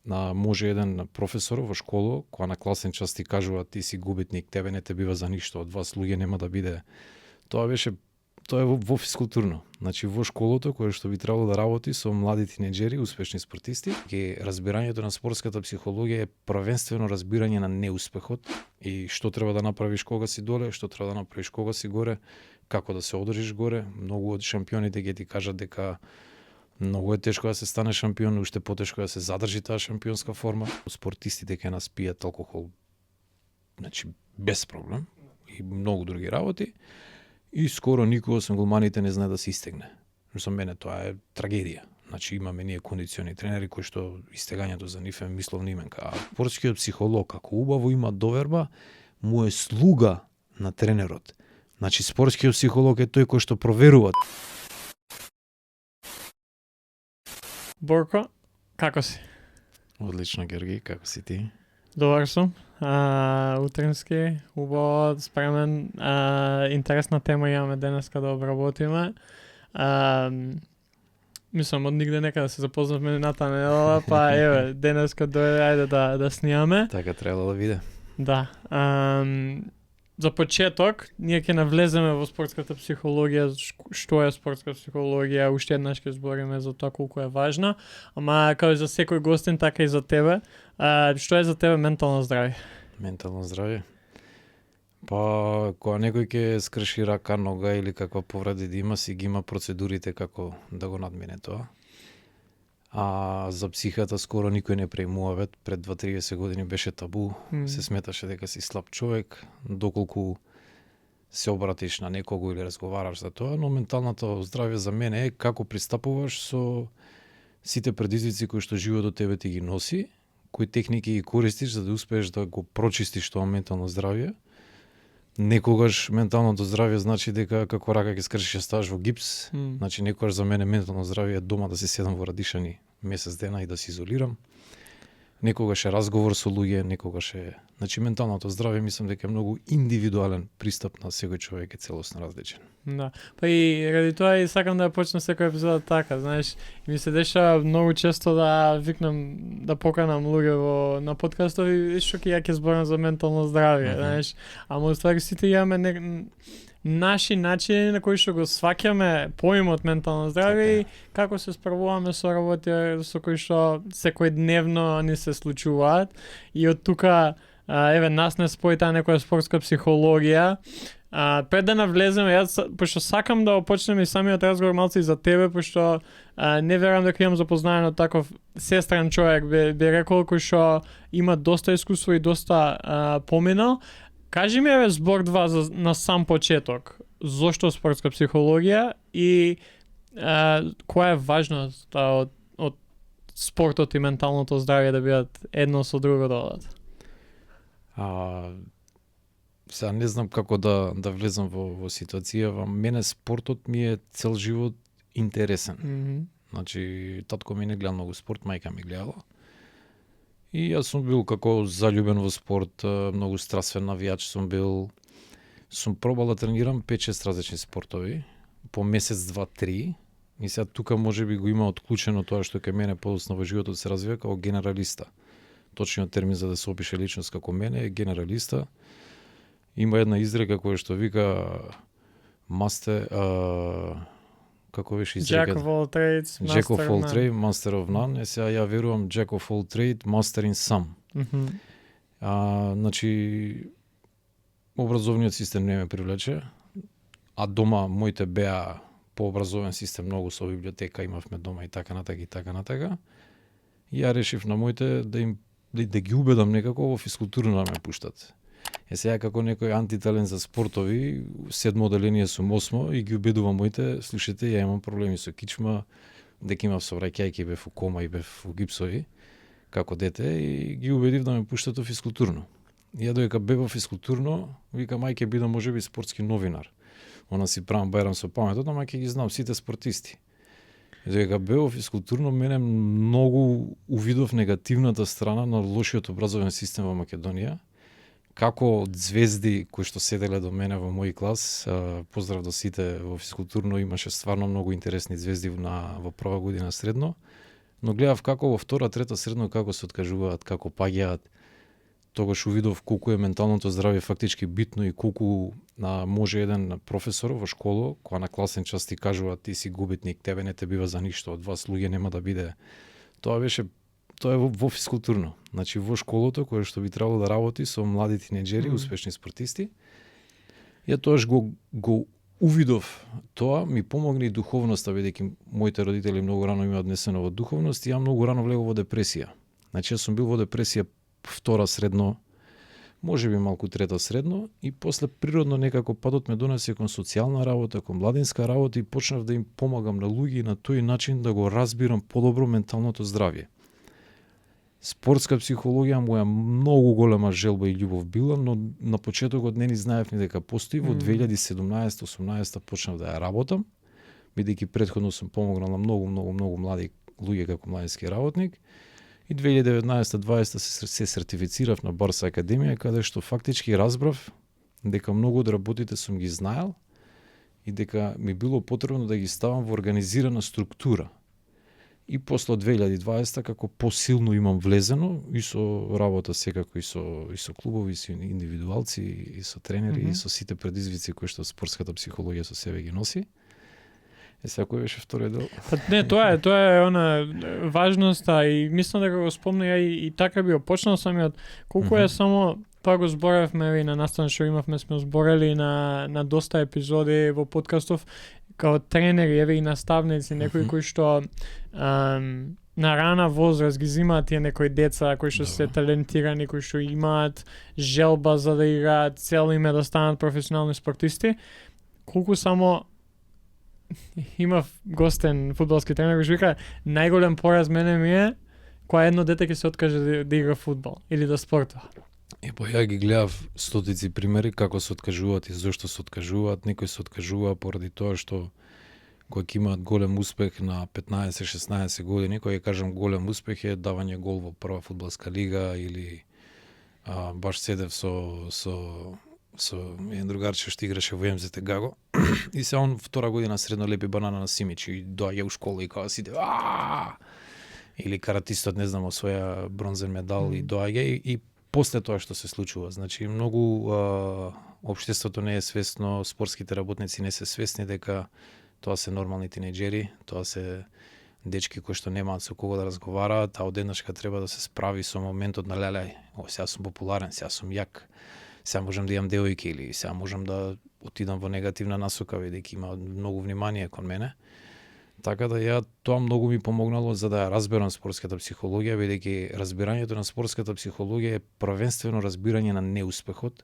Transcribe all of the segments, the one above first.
може еден професор во школа, која на класен час ти кажува ти си губитник, тебе не те бива за ништо, од вас луѓе нема да биде. Тоа е во физкултурно. Значи во школото кое што би требало да работи со млади тинеџери, успешни спортисти, разбирањето на спортската психологија е првенствено разбирање на неуспехот и што треба да направиш кога си доле, што треба да направиш кога си горе, како да се одржиш горе. Многу од шампионите ќе ти кажат дека многу е тешко да се стане шампион, уште потешко да се задржи таа шампионска форма. Спортистите ќе нас пијат алкохол, значи без проблем и многу други работи. И скоро никога со голманите не знае да се истегне. За мене тоа е трагедија. Значи имаме ние кондициони тренери кои што истегањето за нив е мисловна именка. А спортскиот психолог, ако убаво има доверба, му е слуга на тренерот. Значи спортскиот психолог е тој кој што проверува. Борко, како си? Одлично, Георги, како си ти? Добар сум. Утрински, убаво, спремен. Интересна тема имаме денеска да обработиме. Мислам, од нигде нека да се запознавме мината недела, па еве, денеска дојде, ајде да снимаме. Така требало да биде. Да. За почеток, ние ќе навлеземе во спортската психологија, што е спортска психологија, уште еднаш ќе збориме за тоа колку е важна, ама како и за секој гостин, така и за тебе. Што е за тебе ментално здравје? Ментално здравје? Па, кога некој ќе скрши рака, нога или каква повреда да има, си ги има процедурите како да го надмине тоа. А за психата скоро никој не преимува, пред 20-30 години беше табу, се сметаше дека си слаб човек, доколку се обратиш на некого или разговараш за тоа, но менталното здравје за мене е како пристапуваш со сите предизвици кои што животот тебе ти ги носи, кои техники ги користиш за да успееш да го прочистиш тоа ментално здравје. Некогаш менталното здравје значи дека како рака ќе скршиш ставаш во гипс. Значи некогаш за мене ментално здравје е дома да си седам во радишани месец дена и да се изолирам. Некогаш е разговор со луѓе, некогаш е... Значи менталното здравје мислам дека е многу индивидуален пристап на секој човек, е целосно различен. Да. Па и ради тоа и сакам да почнам секој епизода така, знаеш, ми се деша многу често да викнам, да поканам луѓе на подкастови, што ќе ја зборам за ментално здравје, знаеш, ама уствари сите имаме наши начини на кои што го сваќаме поимот ментално здравје и како се справуваме со работи со кои што секојдневно ни се случуваат и од тука еве нас не спои таа некоја спортска психологија. Пред да навлеземе, јас пошто сакам да почнеме и самиот разговор малку и за тебе, пошто не верувам дека имам запознаено таков сестран човек, би рекол, кој што има доста искуство и доста поминал. Кажи ми еве збор два на сам почеток. Зошто спортска психологија и која е важноста од спортот и менталното здравје да бидат едно со друго да одат? Сега не знам како да влезам во ситуација. Во мене спортот ми е цел живот интересен. Значи, татко ми не гледа многу спорт, мајка ми гледала. И јас сум бил како заљубен во спорт, многу страствен навијач сум бил. Сум пробал да тренирам 5-6 различни спортови, по месец, 2-3. И сега тука можеби го има отклучено тоа што кај мене подоцна во животот се развива како генералиста. Точниот термин за да се опише личност како мене е генералиста. Има една изрека која што вика како беше изреката? Jack of all trades, master of none. Сега ја верувам Jack of all trade, master in some. Значи, образовниот систем не ме привлече, а дома моите беа по образовен систем, многу со библиотека имавме дома и така натака. И ја решив на моите да ги убедам некако во физкултурно да ме пуштат. Сега како некој антиталент за спортови, 7 оделение сум 8 и ги убедувам моите, слушате, ја имам проблеми со кичма, дека имав совраќајки, бев у кома и бев у гипсови, како дете, и ги убедив да ме пуштат во физкултурно. И ја додека бев во физкултурно, вика мајке бидам можеби спортски новинар. Она си правам бајрам со паметот, ама ќе ги знам сите спортисти. И додека бев во физкултурно, мене многу увидов негативната страна на лошиот образовен систем во Македонија. Како од звезди кои што седеле до мене во мој клас, поздрав до сите во физкултурно, имаше стварно многу интересни звезди во прва година средно, Но гледав како во втора, трета средно како се откажуваат, како паѓаат. Тогаш увидов колку е менталното здравје фактички битно и колку може еден професор во школа, кога на класен час ти кажува ти си губитник, тебе не те бива за ништо, од вас луѓе нема да биде. Тоа е во физкултурно. Значи во школото кое што би требало да работи со млади тинеџери, успешни спортисти. Ја тоаш го увидов тоа, ми помогне и духовноста, бидејќи моите родители многу рано ми однесено во духовност и ја многу рано влегов во депресија. Значи јас сум бил во депресија втора средно, може би малку трета средно и после природно некако падот ме донесе кон социјална работа, кон младинска работа и почнав да им помагам на луѓе и на тој начин да го разбирам подобро менталното здравје. Спортска психологија моја многу голема желба и љубов била, но на почетокот не ни знаев ни дека постои. Во 2017-18 почнав да ја работам, бидејќи претходно сум помогнал на многу млади луѓе како младински работник. И 2019-20 се сертифицирав на Барса Академија, каде што фактички разбрав дека многу од работите сум ги знаел и дека ми било потребно да ги ставам во организирана структура. И после 2020 како посилно имам влезено и со работа секако и со клубови, и со индивидуалци, и со тренери, и со сите предизвици кои што спортската психологија со себе ги носи. Секој беше вториот дел. Не, тоа е она важноста и мислам дека го спомна ја и така би почнал самиот колку е само тоа го зборевме и на настан што имавме, сме зборели на доста епизоди во подкастов као тренери, еве и наставници, некои кои што на рана возраст ги земаат тие некои деца кои што се талентирани, кои што имаат желба за да играат, цел им е да станат професионални спортисти. Колку само имав гостен фудбалски тренер кој што вика најголем пораз мене ми е кога едно дете ќе се откаже да игра фудбал или да спортува. Ја ги гледав стотици примери како се откажуваат и зошто се откажуваат. Некој се откажува поради тоа што кој ќе имаат голем успех на 15-16 години, кој ќе кажам голем успех е давање гол во прва фудбалска лига или баш седев со еден другарче што играше во МЗТ Гаго и се он втора година средно лепи банана на Симич и доаѓа у школа и кога сиде или каратистот не знам освоја бронзен медал и доаѓа и после тоа што се случува. Значи многу општеството не е свесно, спортските работници не се свесни дека тоа се нормални тинеџери, тоа се дечки кои што немаат со кого да разговараат, а одеднашка треба да се справи со моментот на лелеј, сега сум популарен, сега сум јак, сега можам да имам девојки или сега можам да отидам во негативна насока, бидејќи има многу внимание кон мене. Така да ја тоа многу ми помогнало за да ја разберам спортската психологија, бидејќи разбирањето на спортската психологија е првенствено разбирање на неуспехот,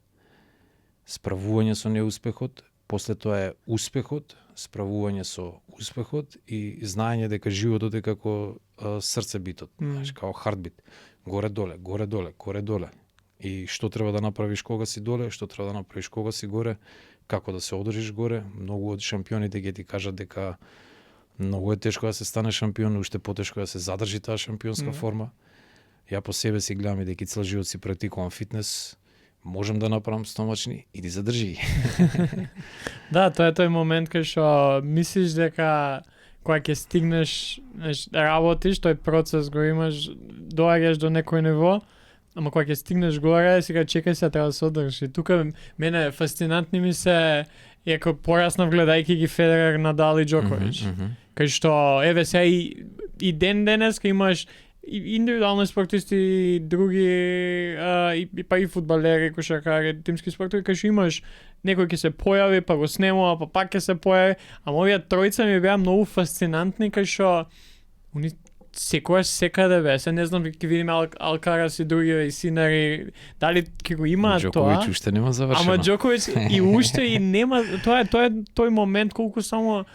справување со неуспехот, после тоа е успехот, справување со успехот и знаење дека животот е како срцебитот, знаеш, како хартбит, горе-доле, горе-доле, горе-доле. И што треба да направиш кога си доле, што треба да направиш кога си горе, како да се одржиш горе. Многу од шампионите ќе ти кажат дека многу е тешко да се стане шампион, уште потешко да се задржи таа шампионска форма. Ја по себе си гледам и дека цел живот си практикувам фитнес, можам да направам стомачни и да задржи. Да, тоа е тој момент кај што мислиш дека кога ќе стигнеш, работиш, тој процес го имаш, доаѓаш до некој ниво, ама кога ќе стигнеш горе, сега чекај се, треба да се одржиш. И тука мене фасцинантни ми се иако пораснав гледајќи ги Федерер, Надал и Џоковиќ. Кај што еве сега и денеска имаш и индивидуални спортисти и други и фудбалери, кошаркари, тимски спортови, кај што имаш некој ќе се појави, па го снемува, па пак ќе се појави, ама овие тројца ми беа многу фасцинантни, кај што они секогаш секаде бе, се не знам ќе видиме Алкарас и други и Синари, дали ќе го имаат тоа. Џоковиќ уште нема завршено. Ама Џоковиќ и уште и нема, тоа е тој момент колку само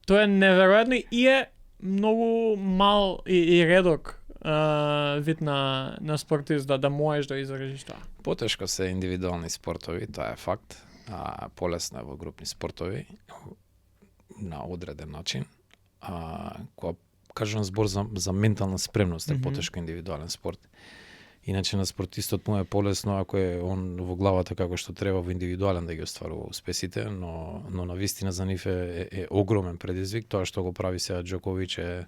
тоа е неверојатно и е многу мал и редок вид на спортист да можеш да изразиш тоа. Потешко се индивидуални спортови, тоа е факт. Полесно е во групни спортови на одреден начин. Кога кажам збор за ментална спремност е потешко индивидуален спорт. Иначе на спортистот му е полесно ако е он во главата како што треба во индивидуален да ги остварува успесите, но на вистина за нив е огромен предизвик. Тоа што го прави сега Џоковиќ е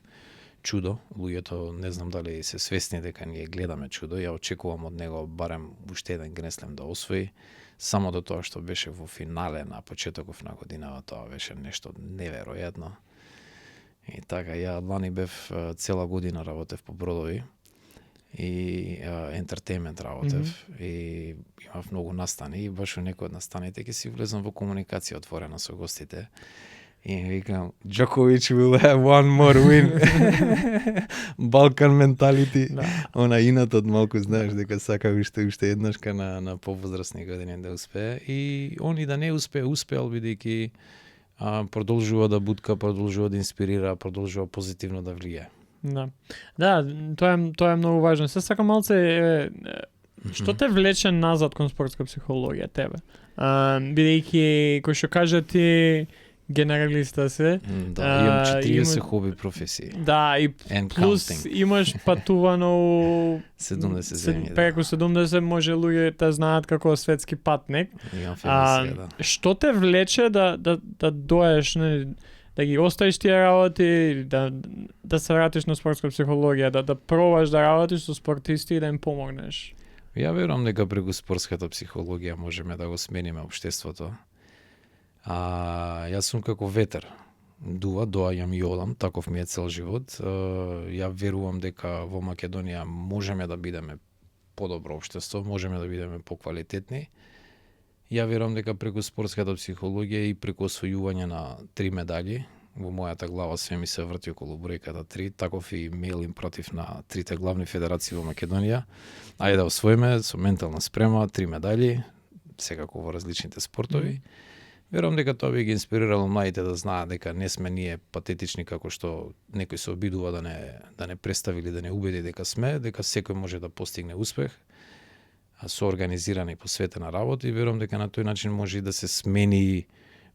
чудо. Луѓето не знам дали се свесни дека ние гледаме чудо. Ја очекувам од него барем уште еден гренслем да освои. Само до тоа што беше во финале на почетоков на годината, тоа беше нешто неверојатно. И така, ја лани бев цела година работев по бродови и ентертејмент работев и имав многу настани и баш во некој од настаните ќе си влезам во комуникација отворена со гостите. И викам, Djokovic will have one more win. Балкан менталити. Да. Она инатот малку знаеш дека сака уште еднашка на повозрасни години да успее. И он и да не успеал бидејќи продолжува да бутка, продолжува да инспирира, продолжува позитивно да влијае. Да. Да, тоа е многу важно. Се сакам малце што те влече назад кон спортска психологија тебе? Бидејќи кој што кажа ти генералиста се. Да, имам 40 хоби професии. Да, и And плюс counting. имаш патувано 70 земји. преку 70 може луѓе те знаат како светски патник. Имам фемисија, да. Што те влече да доеш, не, да ги оставиш тие работи, да се вратиш на спортска психологија, да пробаш да работиш со спортисти и да им помогнеш? Ја верувам дека преку спортската психологија можеме да го смениме општеството. Јас сум како ветер. Доаѓам и одам, таков ми е цел живот. Ја верувам дека во Македонија можеме да бидеме подобро општество, можеме да бидеме поквалитетни. Ја верувам дека преку спортската психологија и преку освојување на 3 медали, во мојата глава све ми се врти околу бројката 3, таков и мејл им против на 3 главни федерации во Македонија. Ајде да освоиме со ментална спрема 3 медали, секако во различните спортови. Верувам дека тоа би ги инспирирало младите да знаат дека не сме ние патетични како што некој се обидува да не представи или да не убеди дека сме, дека секој може да постигне успех со организирана и посветена работа и верувам дека на тој начин може и да се смени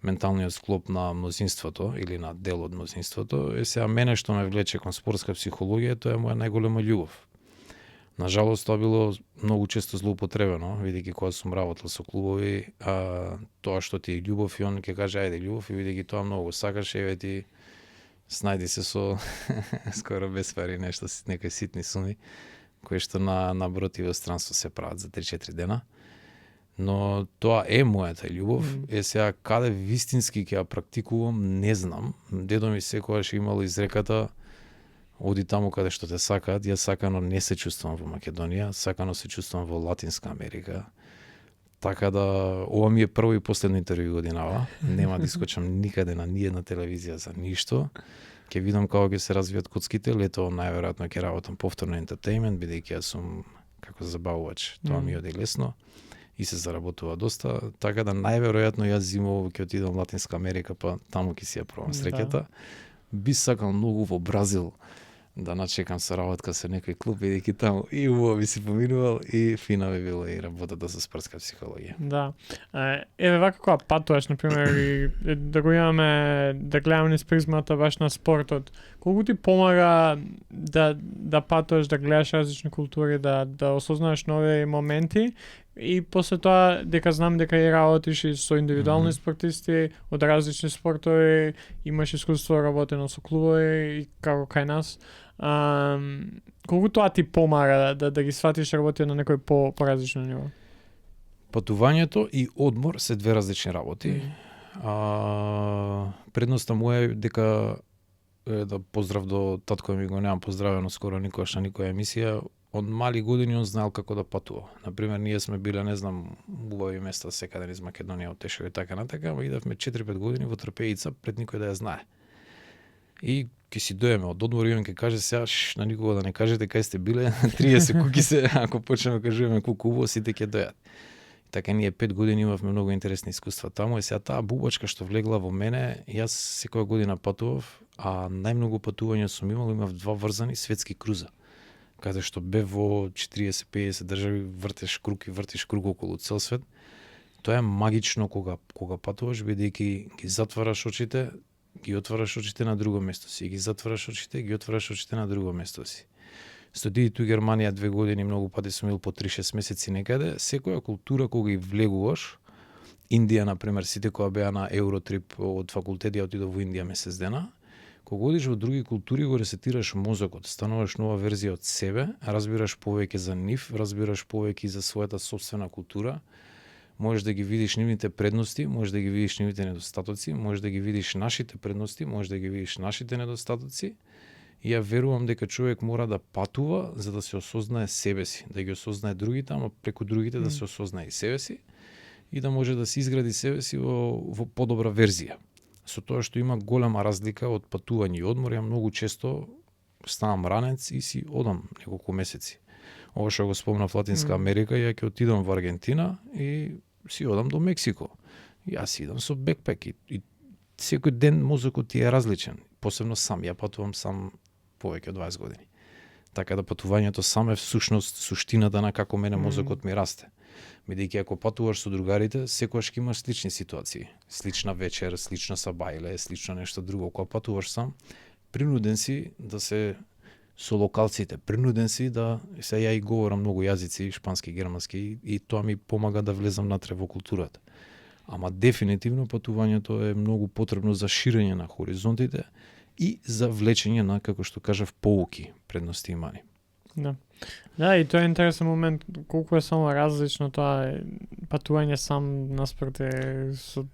менталниот склоп на мнозинството или на дел од мнозинството. Сега мене што ме влече кон спортска психологија, тоа е моја најголема љубов. Нажалост, тоа било многу често злоупотребено, видејќи кога сум работел со клубови, тоа што ти е љубов и он ќе каже ајде љубов и видејќи тоа многу сакаш, еве ти снајди се со скоро без пари нешто, некои ситни суми, кои што на брод и во странство се прават за 3-4 дена. Но тоа е мојата љубов. Сега каде вистински ќе ја практикувам, не знам. Дедо ми секогаш имал изреката оди таму каде што те сакаат. Јас сакано не се чувствувам во Македонија, сакано се чувствувам во Латинска Америка. Така да, ова ми е прво и последно интервју годинава. Нема да искочам никаде на ниедна телевизија за ништо. Ќе видам како ќе се развијат коцките, лето најверојатно ќе работам повторно ентертејмент, бидејќи јас сум како забавувач. Тоа ми оди лесно и се заработува доста, така да најверојатно јас зимово ќе отидам во Латинска Америка, па таму ќе си ја пробам среќата. Би сакал многу во Бразил да начекам со работка со некој клуб, бидејќи таму и убаво би си поминувал и фина би било и работата со спортска психологија. Да. Еве вака кога патуваш, например, и да го имаме, да гледаме низ призмата баш на спортот, колку ти помага да патуваш, да гледаш различни култури, да осознаеш нови моменти и после тоа дека знам дека и работиш и со индивидуални спортисти од различни спортови, имаш искуство работено со клубови и како кај нас. Колку тоа ти помага да ги сватиш работи на некој поразлично ниво? Патувањето и одмор се две различни работи. Предноста моја е дека да поздрав до татко ми, го немам поздравено скоро никогаш на никоја емисија. Од мали години он знаел како да патува. Например, ние сме биле, не знам, убави места секаде низ Македонија, од Тешево и така натака, ама идевме 4-5 години во Трпејица пред никој да ја знае. И ќе си доеме од одмор и он ќе каже сега на никого да не кажете кај сте биле, 30 куки се, ако почнеме да кажуваме колку убаво, сите ќе дојат. Така ние 5 години имавме многу интересни искуства таму и сега таа бубачка што влегла во мене, јас секоја година патував, а најмногу патувања сум имав 2 врзани светски круза. Каде што бев во 40-50 држави, вртиш круг околу цел свет. Тоа е магично кога патуваш, бидејќи ги затвараш очите, ги отвараш очите на друго место си, ги затвараш очите, ги отвараш очите на друго место си. Студиите у Германија 2 години, многу пати сум бил по 3-6 месеци некаде, секоја култура кога ги влегуваш, Индија, например, сите кога беа на Евротрип од факултет, ја отидов во Индија месец дена, Кога одиш во други култури го ресетираш мозокот, стануваш нова верзија од себе, разбираш повеќе за нив, разбираш повеќе за својата сопствена култура, можеш да ги видиш нивните предности, можеш да ги видиш нивните недостатоци, можеш да ги видиш нашите предности, можеш да ги видиш нашите недостатоци. И ја верувам дека човек мора да патува за да се осознае себе си, да ги осознае другите, ама преку другите да се осознае и себе си и да може да се изгради себе си во подобра верзија. Со тоа што има голема разлика од патување и одмор, ја многу често ставам ранец и си одам неколку месеци. Ова што го спомнав Латинска Америка, ја ќе отидам во Аргентина и си одам до Мексико. Јас си идам со бекпек и секој ден мозокот ти е различен. Посебно сам, ја патувам сам повеќе од 20 години. Така да патувањето сам е всушност суштината на како мене мозокот ми расте. Бидејќи ако патуваш со другарите, секогаш ќе имаш слични ситуации. Слична вечер, слично сабајле, слично нешто друго. Кога патуваш сам, принуден си да се со локалците, принуден си да се ја и говорам многу јазици, шпански, германски, и тоа ми помага да влезам натре во културата. Ама дефинитивно патувањето е многу потребно за ширење на хоризонтите и за влечење на, како што кажав, поуки, предности и мани. Да. Да, и тоа е интересен момент, колку е само различно тоа патување сам наспред со...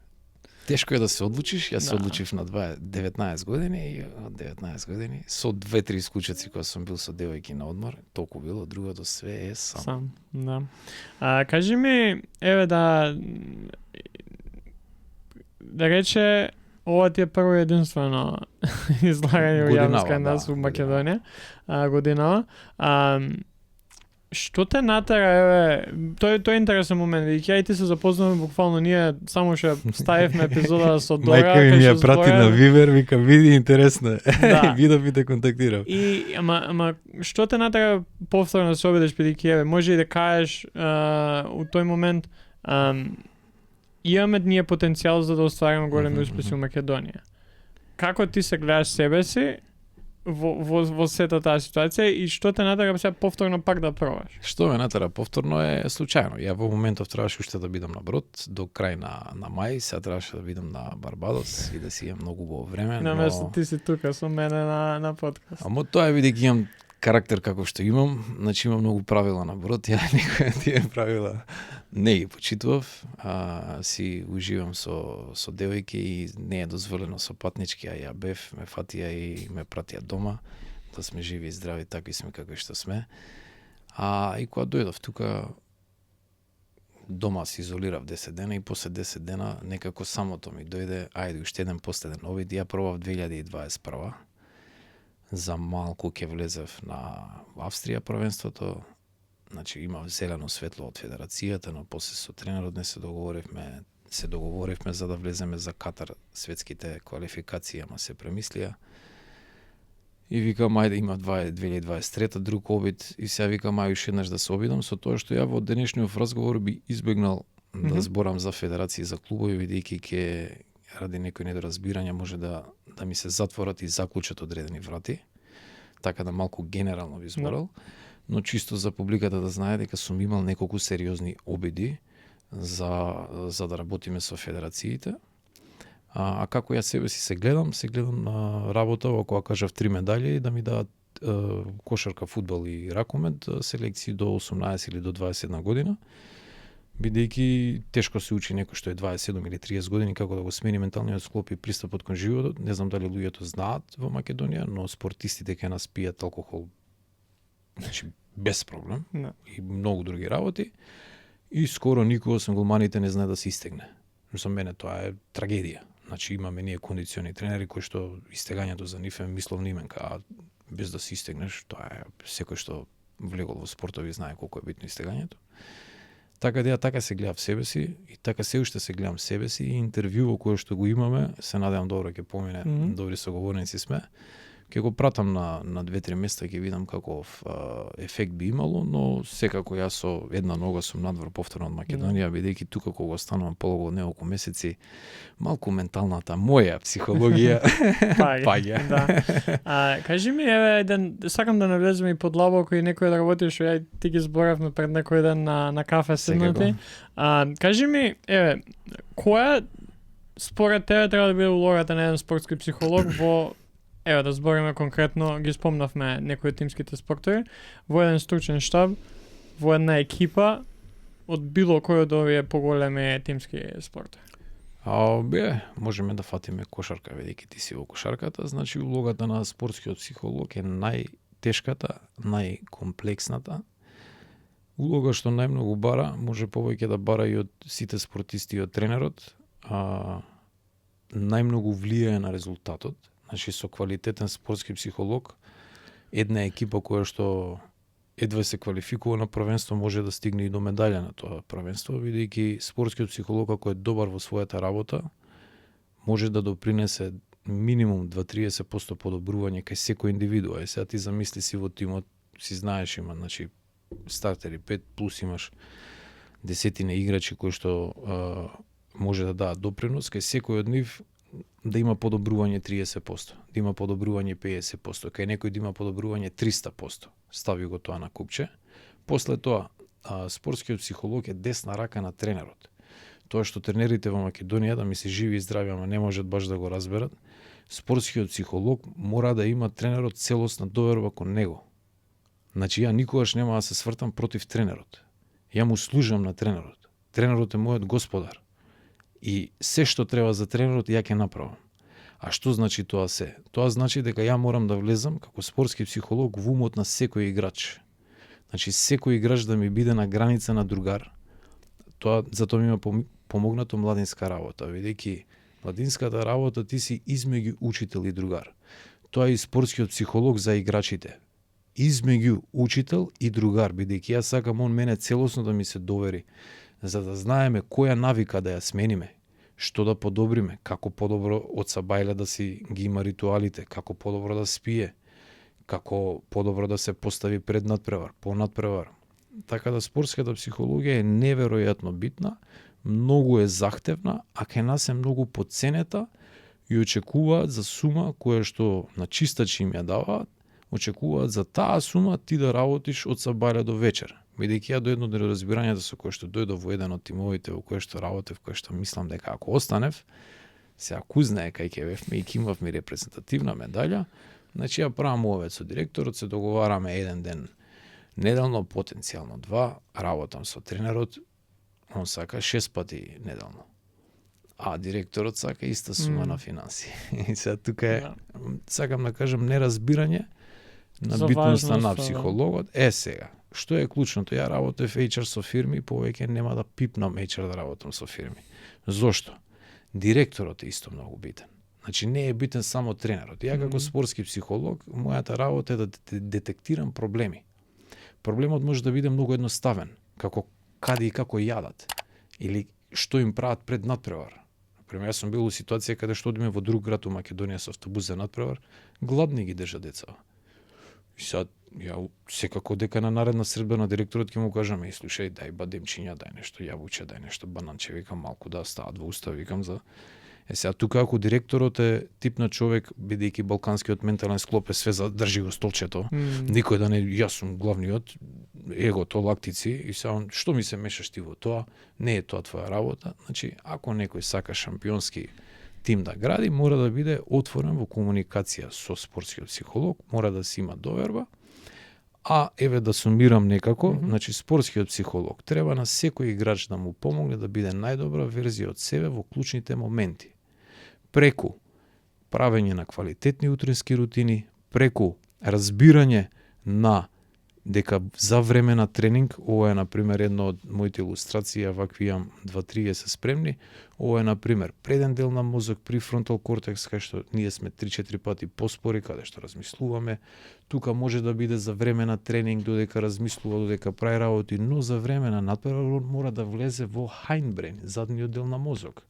Тешко е да се одлучиш, јас се одлучив на 19 години и од 19 години со 2-3 исклучоци кога сум бил со девојки на одмор, толку било, другото све е сам. Да. Кажи ми, еве да рече, ова ти е прво единствено излагање во јавност кај нас во Македонија, годинава. Што те натера, еве, тој е интересен момент, и ја и ти се запознавме буквално, ние само што ставивме епизода со Дора, мајка ми ја прати на Вивер, вика, види, интересно е. Да. Видов и те контактирав. И ама што те натера повторно да се обидеш, бидејќи еве, може и да кажеш у тој момент имаме ние потенцијал за да оствариме големи успеси во Македонија. Како ти се гледаш себе си во сета таа ситуација и што те натера сега повторно пак да пробаш? Што ме натера повторно е случајно. Ја во моментов требаше уште да бидам на брод до крај на мај, сега требаше да бидам на Барбадос и да си имам многу убаво време. Наместо ти си тука со мене на подкаст. Ама тоа е бидејќи имам карактер како што имам, значи имам многу правила на брод, ја некоја тие правила не ги почитував, си уживам со девојки и не е дозволено со патнички, а ја бев, ме фатија и ме пратија дома, да сме живи и здрави, такви сме како што сме. И кога дојдов тука, дома се изолирав 10 дена и после 10 дена некако самото ми дојде, ајде уште еден последен обид, ја пробав 2021. За малку ќе влезев на Австрија првенството. Значи имав зелено светло од федерацијата, но после со тренерот не се договоривме за да влеземе за Катар светските квалификации, ама се премислија. И викам, ајде има 2023 друг обид и сега викам, ајде уште еднаш да се обидам, со тоа што ја во денешниот разговор би избегнал да зборам за федерации, за клубови, бидејќи ќе ради некои недоразбирања може да ми се затворат и заклучат одредени врати. Така да малку генерално би зборал. Но чисто за публиката да знае дека сум имал неколку сериозни обиди за да работиме со федерациите. А како ја себе си се гледам на работа, ако кажав 3 медали, да ми дадат кошарка, фудбал и ракомет, селекции до 18 или до 21 година. Бидејќи тешко се учи некој што е 27 или 30 години како да го смени менталниот склоп и пристапот кон животот. Не знам дали луѓето знаат во Македонија, но спортистите кај нас пијат алкохол, значи без проблем, и многу други работи. И скоро никој освен голманите не знае да се истегне. За мене тоа е трагедија. Значи имаме ние кондициони тренери кои што истегањето за нив е мисловна именка, а без да се истегнеш, тоа е секој што влегол во спортови знае колку е битно истегањето. Така да ја така се гледав себе си и така се уште се гледам себе си и интервју кое што го имаме, се надевам добро ќе помине, добри соговорници сме. Ќе го пратам на 2-3 места, ќе видам каков ефект би имало, но секако јас со една нога сум надвор повторно од Македонија, бидејќи тука кога останувам полого неколку месеци, малку менталната моја психологија паѓа. Да. Кажи ми, еве, сакам да навлеземе и подлабоко и некој да работиш, ја ти ги зборавме пред некој ден на кафе седнати. Кажи ми, еве, која според тебе треба да биде улогата на еден спортски психолог во Ево да збориме конкретно, ги спомнавме некои од тимските спортови, во еден стручен штаб, во една екипа од било кој од овие поголеми тимски спортови. Можеме да фатиме кошарка, ведејќи ти си во кошарката, значи улогата на спортскиот психолог е најтешката, најкомплексната. Улога што најмногу бара, може повеќе да бара и од сите спортисти и од тренерот, најмногу влијае на резултатот. Значи со квалитетен спортски психолог, една екипа која што едва се квалификува на првенство може да стигне и до медаља на тоа првенство, бидејќи спортскиот психолог ако е добар во својата работа, може да допринесе минимум 2-30% подобрување кај секој индивидуа. Сега ти замисли си во тимот, си знаеш има, значи стартери 5 плюс имаш десетина играчи кои што може да дадат допринос, кај секој од нив да има подобрување 30%, да има подобрување 50%, кај некој да има подобрување 300%. Стави го тоа на купче. После тоа, спортскиот психолог е десна рака на тренерот. Тоа што тренерите во Македонија, да ми се живи и здрави, ама не можат баш да го разберат, спортскиот психолог мора да има тренерот целосна доверба кон него. Значи, ја никогаш нема да се свртам против тренерот. Ја му служам на тренерот. Тренерот е мојот господар. И се што треба за тренерот ја ќе направам. А што значи тоа се? Тоа значи дека ја морам да влезам како спортски психолог во умот на секој играч. Значи секој играч да ми биде на граница на другар. Тоа затоа ми има помогнато младинска работа, бидејќи младинската работа ти си измеѓу учител и другар. Тоа е и спортскиот психолог за играчите. Измеѓу учител и другар, бидејќи јас сакам он мене целосно да ми се довери, за да знаеме која навика да ја смениме, што да подобриме, како подобро од сабајле да си ги има ритуалите, како подобро да спие, како подобро да се постави пред надпревар, по надпревар. Така да спортската психологија е неверојатно битна, многу е захтевна, а кај нас е многу потценета и очекуваат за сума која што на чистачи им ја даваат, очекуваат за таа сума ти да работиш од сабајле до вечер. Бидејќи ја до едно неразбирањето со кое што дојдов во еден од тимовите во кој што работев, кој што мислам дека ако останев, сега ку знае кај ќе бевме и кимавме репрезентативна медаља, значи ја правам овој со директорот, се договараме еден ден неделно, потенцијално 2, работам со тренерот, он сака 6 пати неделно. А директорот сака иста сума на финанси. И сега тука е, сакам да кажам, неразбирање на битноста на психологот. Сега, што е клучното? Ја работев HR со фирми, повеќе нема да пипнам HR да работам со фирми. Зошто? Директорот е исто многу битен. Значи не е битен само тренерот. Ја како спортски психолог, мојата работа е да детектирам проблеми. Проблемот може да биде многу едноставен, како каде и како јадат, или што им прават пред надпревар. Например, јас сум бил у ситуација каде што одиме во друг град у Македонија со автобус за надпревар, гладни ги држа деца. И сега, ја секако дека на наредна средба на директорот ќе му кажаме, слушај, дај бадемчиња, дај нешто јабуче, дај нешто бананче, викам малку да стават во уста, викам за... Сега тука ако директорот е тип на човек, бидејќи балканскиот ментален склоп е све за држи го столчето, никој да не, јас сум главниот, егото, лактици, и сега што ми се мешаш ти во тоа, не е тоа твоја работа. Значи, ако некој сака шампионски тим да гради, мора да биде отворен во комуникација со спортскиот психолог, мора да си има доверба, а еве да сумирам некако, значи спортскиот психолог треба на секој играч да му помогне да биде најдобра верзија од себе во клучните моменти. Преку правење на квалитетни утрински рутини, преку разбирање на дека за време на тренинг, ова е например една од моите илустрации, вакви имам 2-3 се спремни, ова е например преден дел на мозок, префронтал кортекс, кај што ние сме 3-4 пати поспори, каде што размислуваме, тука може да биде за време на тренинг, додека размислува, додека прави работи, но за време на надпревар мора да влезе во hindbrain, задниот дел на мозок.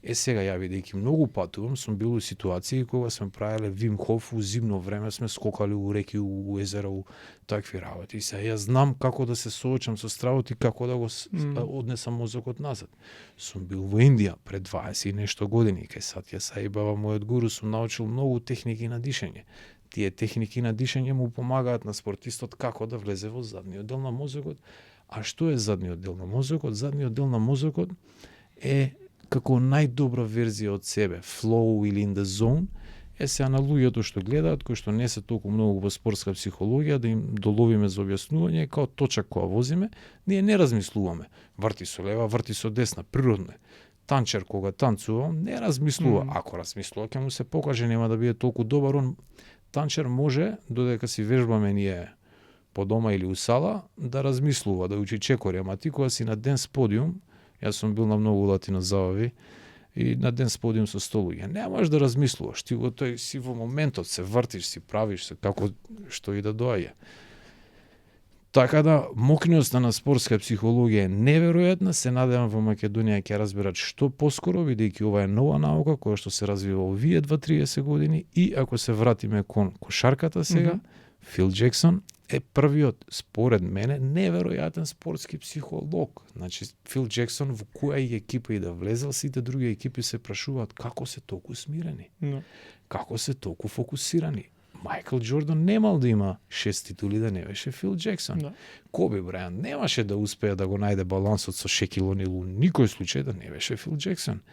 Сега ја бидејќи многу патувам, сум бил у ситуации кога сме правеле Вим Хоф у зимно време, сме скокали у реки, у езера, у такви работи. И сега ја знам како да се соочам со стравот и како да го однесам мозокот назад. Сум бил во Индија пред 20 и нешто години, кај Сатја Саи Баба, мојот гуру, сум научил многу техники на дишење. Тие техники на дишење му помагаат на спортистот како да влезе во задниот дел на мозокот. А што е задниот дел на мозокот? Задниот дел на мозокот е како најдобра верзија од себе, flow или in the zone, Сега на луѓето што гледаат, кои што не се толку многу во спортска психологија, да им доловиме за објаснување, као точак која возиме, ние не размислуваме. Врти со лева, врти со десна, природно е. Танчер кога танцува, не размислува. Ако размислува, ќе му се покаже, нема да биде толку добар. Он танчер може, додека си вежбаме ние по дома или у сала, да размислува, да учи чекори. Ама ти кога си на денс подиум, јас сум бил на многу латино забави, и на денс подиум со 100 луѓе. Не можеш да размислуваш, ти го тој си во моментот, се вртиш, си правиш се како што и да доаѓа. Така да, мокриноста на спортска психологија е неверојатна, се надевам во Македонија ќе разберат што поскоро, бидејќи ова е нова наука која што се развива овие 2-30 години, и ако се вратиме кон кошарката сега, Фил Џексон е првиот, според мене, неверојатен спортски психолог. Значи, Фил Џексон во која и екипа и да влезел, сите други екипи се прашуваат како се толку смирени, како се толку фокусирани. Майкл Џордан немал да има 6 титули да не беше Фил Џексон. Коби Брајант немаше да успее да го најде балансот со Шекил Онил у никој случај да не беше Фил Џексон.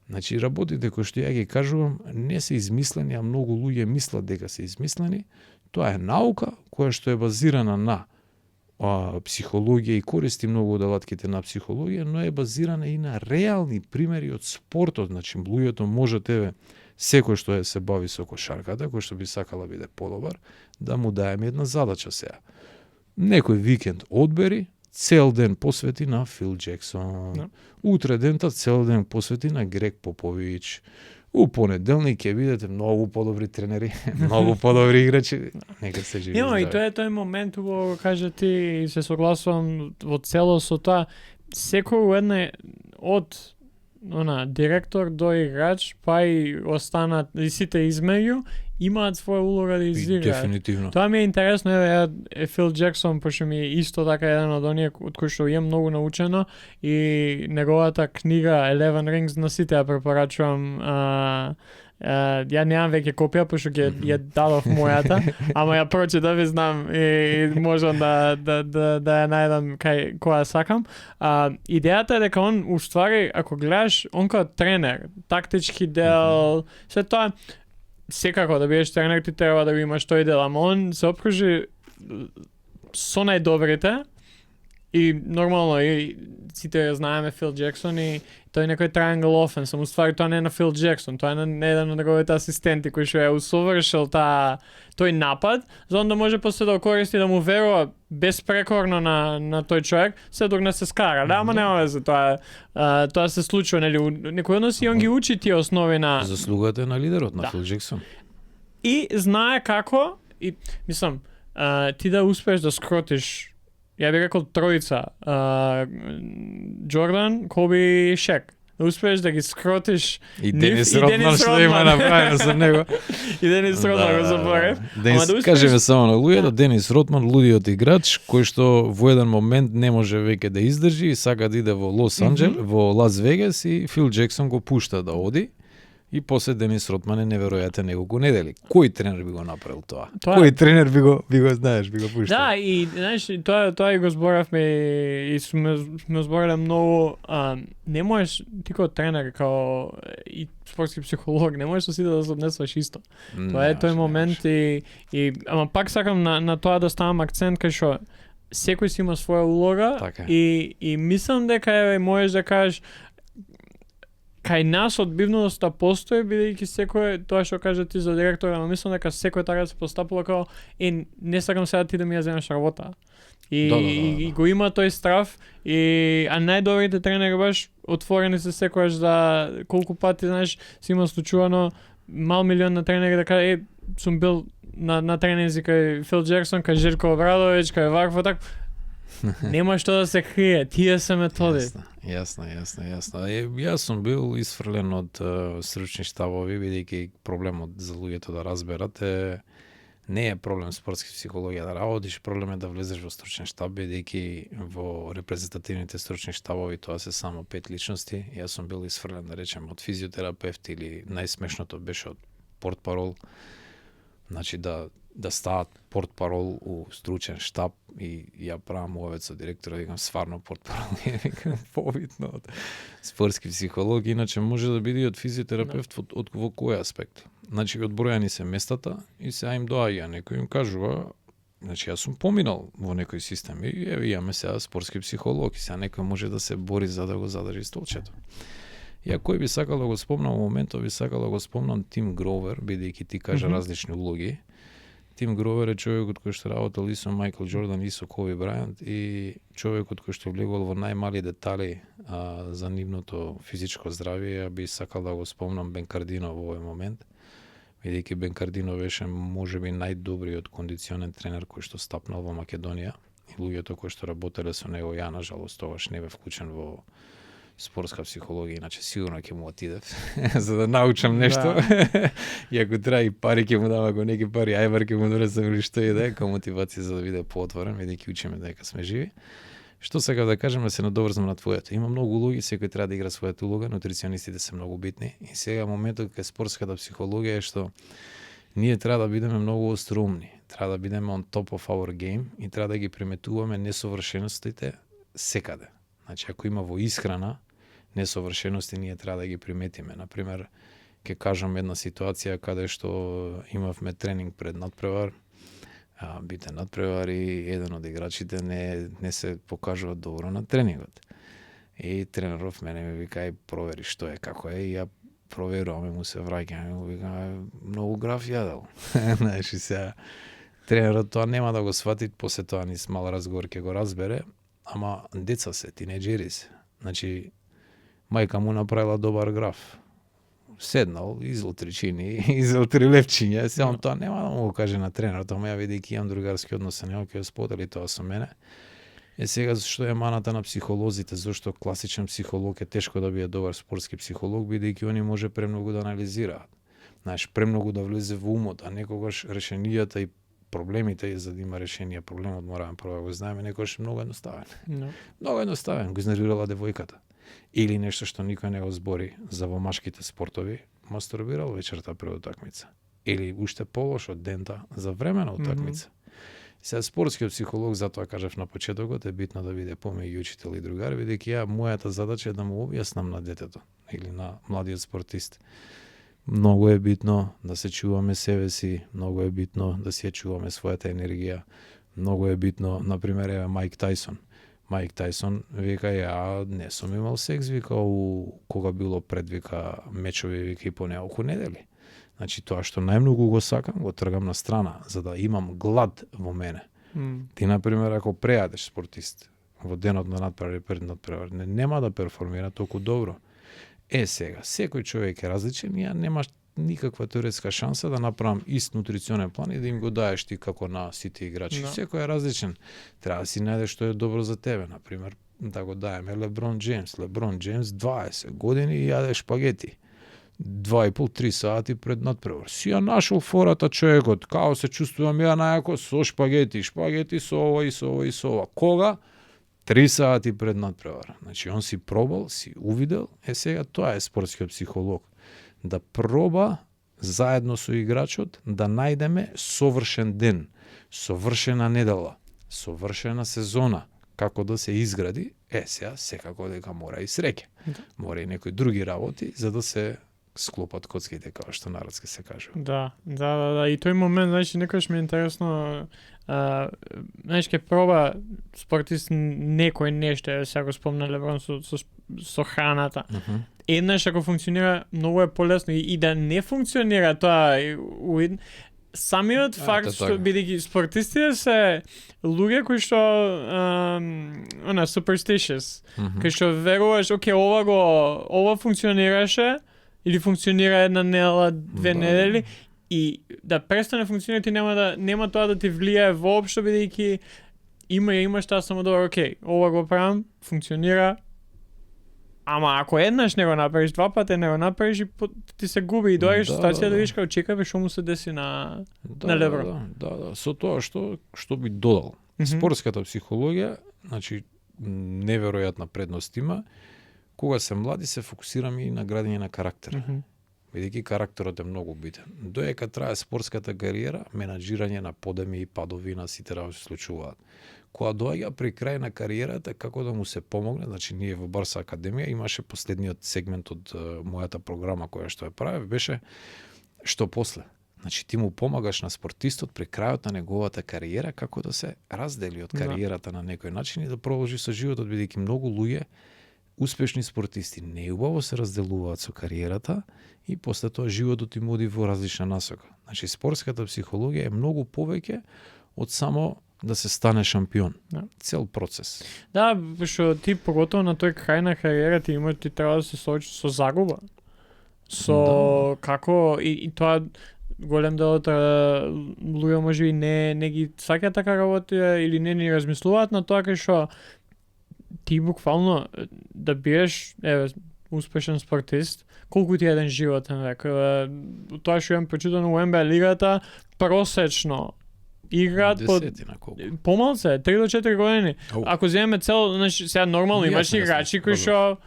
Значи, работите кои што ја ги кажувам не се измислени, а многу луѓе мислат дека се измислени. Тоа е наука која што е базирана на психологија и користи многу од алатките на психологија, но е базирана и на реални примери од спортот. Значи, луѓето може секој што се бави со кошарката, кој што би сакала биде подобар, да му даеме една задача сега. Некој викенд одбери, цел ден посвети на Фил Џексон. Утре дента цел ден посвети на Грег Попович. У понеделник ќе видите многу подобри тренери, многу подобри играчи. Нека се живи. И тоа е тој момент, во кажа ти, и се согласувам во целост со тоа, секој една од директор до играч, па и останат и сите измеѓу, имаат своја улога да изиграат. Дефинитивно. Тоа ми е интересно, е Фил Џексон, пошто ми е исто така еден од оние од кои што имам многу научено, и неговата книга Eleven Rings на сите ја препорачувам. Ја немам веќе копија, пошто ја дадов мојата, ама ја прочитав и знам и можам да ја најдам кај која сакам. Идејата е дека он уствари, ако гледаш, он како тренер, тактички дел, се тоа, секако да бидеш тренер ти треба да го имаш тој дел, ама он се опкружи со најдобрите и нормално и сите ја знаеме Фил Џексон и тој некој triangle offense, но ствари тоа не е на Фил Џексон, тоа е на еден од неговите асистенти кој што ја усовршил тој напад, за он да може после да го користи да му верува безпрекорно на тој човек, се док не се скара. Да, ама нема везе, тоа се случува, нели, некој односи и он ги учи тие основи на заслугата на лидерот на Фил Џексон. И знае како, и мислам, ти да успееш да скротиш, ја би рекол тројца, Џордан, Коби и Шек. Да успееш да ги скротиш и Денис Родман што има направено за него. И Денис Родман го заборев. Кажеме само на луѓето, Денис Родман, лудиот играч, кој што во еден момент не може веќе да издржи и сака да иде во Лос Анџелес, во Лас Вегас, и Фил Џексон го пушта да оди. И после Денис Родман е неверојатен неколку недели. Кој тренер би го направил тоа? Кој тренер би го знаеш, би го пуштал? Да, и знаеш, тоа и го зборавме и сме зборале многу, не можеш ти како тренер, како и спортски психолог, не можеш сите да се однесуваш исто. Тоа е тој момент и ама пак сакам на тоа да ставам акцент кај што секој си има своја улога, така. И мислам дека можеш да кажеш кај нас одбивноста постои, бидејќи секој, тоа што кажа ти за директора, но мислам дека секој така се постапува како не сакам сега ти да ми ја земеш работа. И го има тој страв, а најдобрите тренери баш отворени се секојаш да колку пати, знаеш, си има случувано мал милион на тренери да каже сум бил на тренинзи кај Фил Џексон, кај Желко Обрадовиќ, кај вакво така. Нема што да се крие, тие се методи. Јасно. Јас сум бил исфрлен од стручни штабови, бидејќи проблемот за луѓето да разберат не е проблем спортски психологија да работиш, проблем е да влезеш во стручен штаб, бидејќи во репрезентативните стручни штабови тоа се само 5 личности. Јас сум бил исфрлен, да речем, од физиотерапевт или најсмешното беше од портпарол. Значи да стават портпарол у стручен штаб и ја правам овец со директора, викам сварно портпарол е побитно од спортски психолог, иначе може да биде од физиотерапевт од во кој аспект. значи одбројани се местата и сега им доаѓа некој им кажува, значи јас сум поминал во некој систем и еве имаме сега спортски психолог и сега некој може да се бори за да го задржи столчето. Ја кој би сакал да го спомнам во моментот, би сакал да го спомнам Тим Гровер, бидејќи ти кажа различни улоги. Тим Гровер е човекот кој што работел и со Майкл Џордан и со Коби Брајант и човекот кој што влегол во најмали детали за нивното физичко здравје. Ја би сакал да го спомнам Бенкардино во овој момент, бидејќи Бенкардино беше можеби најдобриот кондиционен тренер кој што стапнал во Македонија и луѓето кои што работеле со него, ја на жалост тогаш не бев вклучен во спортска психологија, иначе сигурно ќе му отидев за да научам нешто. И ако треба и пари ќе му дам, ако неки пари ајвар ќе му донесам или што и да е, како мотивација за да биде поотворен, бидејќи учиме дека сме живи. Што сакав да кажам, да се надоврзам на твоето. Има многу улоги, секој треба да игра својата улога, нутриционистите се многу битни. И сега моментот кај спортската психологија е што ние треба да бидеме многу остроумни. Треба да бидеме on top of our game и треба да ги приметуваме несовршеностите секаде. Значи, ако има во исхрана несовршености, ние треба да ги приметиме. Например, ќе кажам една ситуација каде што имавме тренинг пред надпревар, битен надпревар и еден од играчите не се покажува добро на тренингот. И тренеров мене ми вика, провери што е, како е, и ја проверуваме, му се враќаме, му вика, многу граф јадел. Знаеш, и сега тренерот тоа нема да го свати, после тоа низ мал разговор ќе го разбере, ама деца се, тинеџери се. Значи, мајка му направила добар граф. Седнал, изел 3 чини, изел 3 левчиња, се он тоа нема да му го каже на тренерот, ама ја видејќи имам другарски однос со него, ќе го сподели тоа со мене. Е сега што е маната на психолозите, зашто класичен психолог е тешко да биде добар спортски психолог, бидејќи они може премногу да анализираат. Знаеш, премногу да влезе во умот, а некогаш решенијата и проблемите, за да има решение, проблемот мораме прво да го знаеме, некогаш многу едноставен. Многу едноставен, го изнервирала девојката. Или нешто што никој не го збори за во машките спортови, мастурбирал вечерта пред утакмица. Или уште полошо дента за време на утакмица. Сега спортскиот психолог, затоа кажав на почетокот, е битно да биде помеѓу учител и другар, бидејќи ја мојата задача е да му објаснам на детето или на младиот спортист. Многу е битно да се чуваме себе си, многу е битно да си ја чуваме својата енергија. Многу е битно, например, еве Майк Тајсон. Майк Тајсон вика, ја не сум имал секс, вика, кога било пред, вика, мечови, вика, и по неколку недели. Значи, тоа што најмногу го сакам, го тргам на страна, за да имам глад во мене. Ти, например, ако прејадеш спортист во денот на надпревар и пред надпревар, нема да перформира толку добро. Сега, секој човек е различен и ја немаш никаква теоретска шанса да направам ист нутриционен план и да им го даеш ти како на сите играчи. Секој е различен. Треба да си најдеш што е добро за тебе. Например, да го даеме Леброн Джеймс. Леброн Джеймс 20 години и јаде шпагети. 2,5-3 сати пред надпревар. Си ја нашол фората човекот. Као се чувствувам ја најако со шпагети. Шпагети со ова и со ова и со ова. Кога? 3 сати пред надпревар. Значи, он си пробал, си увидел. Сега тоа е спортскиот психолог. Да проба заедно со играчот да најдеме совршен ден, совршена недела, совршена сезона, како да се изгради. Сега секако дека мора и среќа. Мора и некои други работи за да се склопат коцките, како што народски се кажува. Да. И тој момент, значи, некојаш ми е интересно, знаеш, ке проба спортист некој нешто, сега го спомна Леброн со храната. Еднаш ако функционира, многу е полесно и да не функционира тоа самиот факт што бидејќи спортистите се луѓе кои што superstitious, кои што веруваш, ова функционираше или функционира една недела, 2 недели и да престане функционира, ти нема тоа да ти влијае воопшто, бидејќи имаш таа само добро, ова го правам, функционира. Ама ако еднаш не го направиш, 2 пати не го направиш, и ти се губи и доаѓаш ситуација да видиш како чекаваш што му се деси на Леброн. Да. Со тоа што би додал. Спортската психологија, значи неверојатна предност има. Кога се млади се фокусираме и на градење на карактер. Бидејќи карактерот е многу битен. Доека трае спортската кариера, менаџирање на подеми и падови на сите работи се случуваат. Кога доаѓа при крај на кариерата, како да му се помогне, значи ние во Барса Академија имаше последниот сегмент од мојата програма која што ја правев, беше Што после? Значи ти му помагаш на спортистот при крајот на неговата кариера како да се раздели од кариерата на некој начин и да продолжи со животот, бидејќи многу луѓе успешни спортисти неубаво се разделуваат со кариерата и после тоа животот им оди во различна насока. Значи спортската психологија е многу повеќе од само да се стане шампион. Да. Цел процес. Да, што ти поготово на тој крај на кариерата ти треба да се соочиш со загуба. Со како и тоа голем дел од луѓе може и не ги саќаат така работа или не ни размислуваат на тоа кај што ти буквално да биеш успешен спортист, колку ти е еден животен век. Тоа што имам прочитано во НБА лигата, просечно играат по помалце, 3 до 4 години. Ако земеме цел, значи сега нормално имаш играчи кои што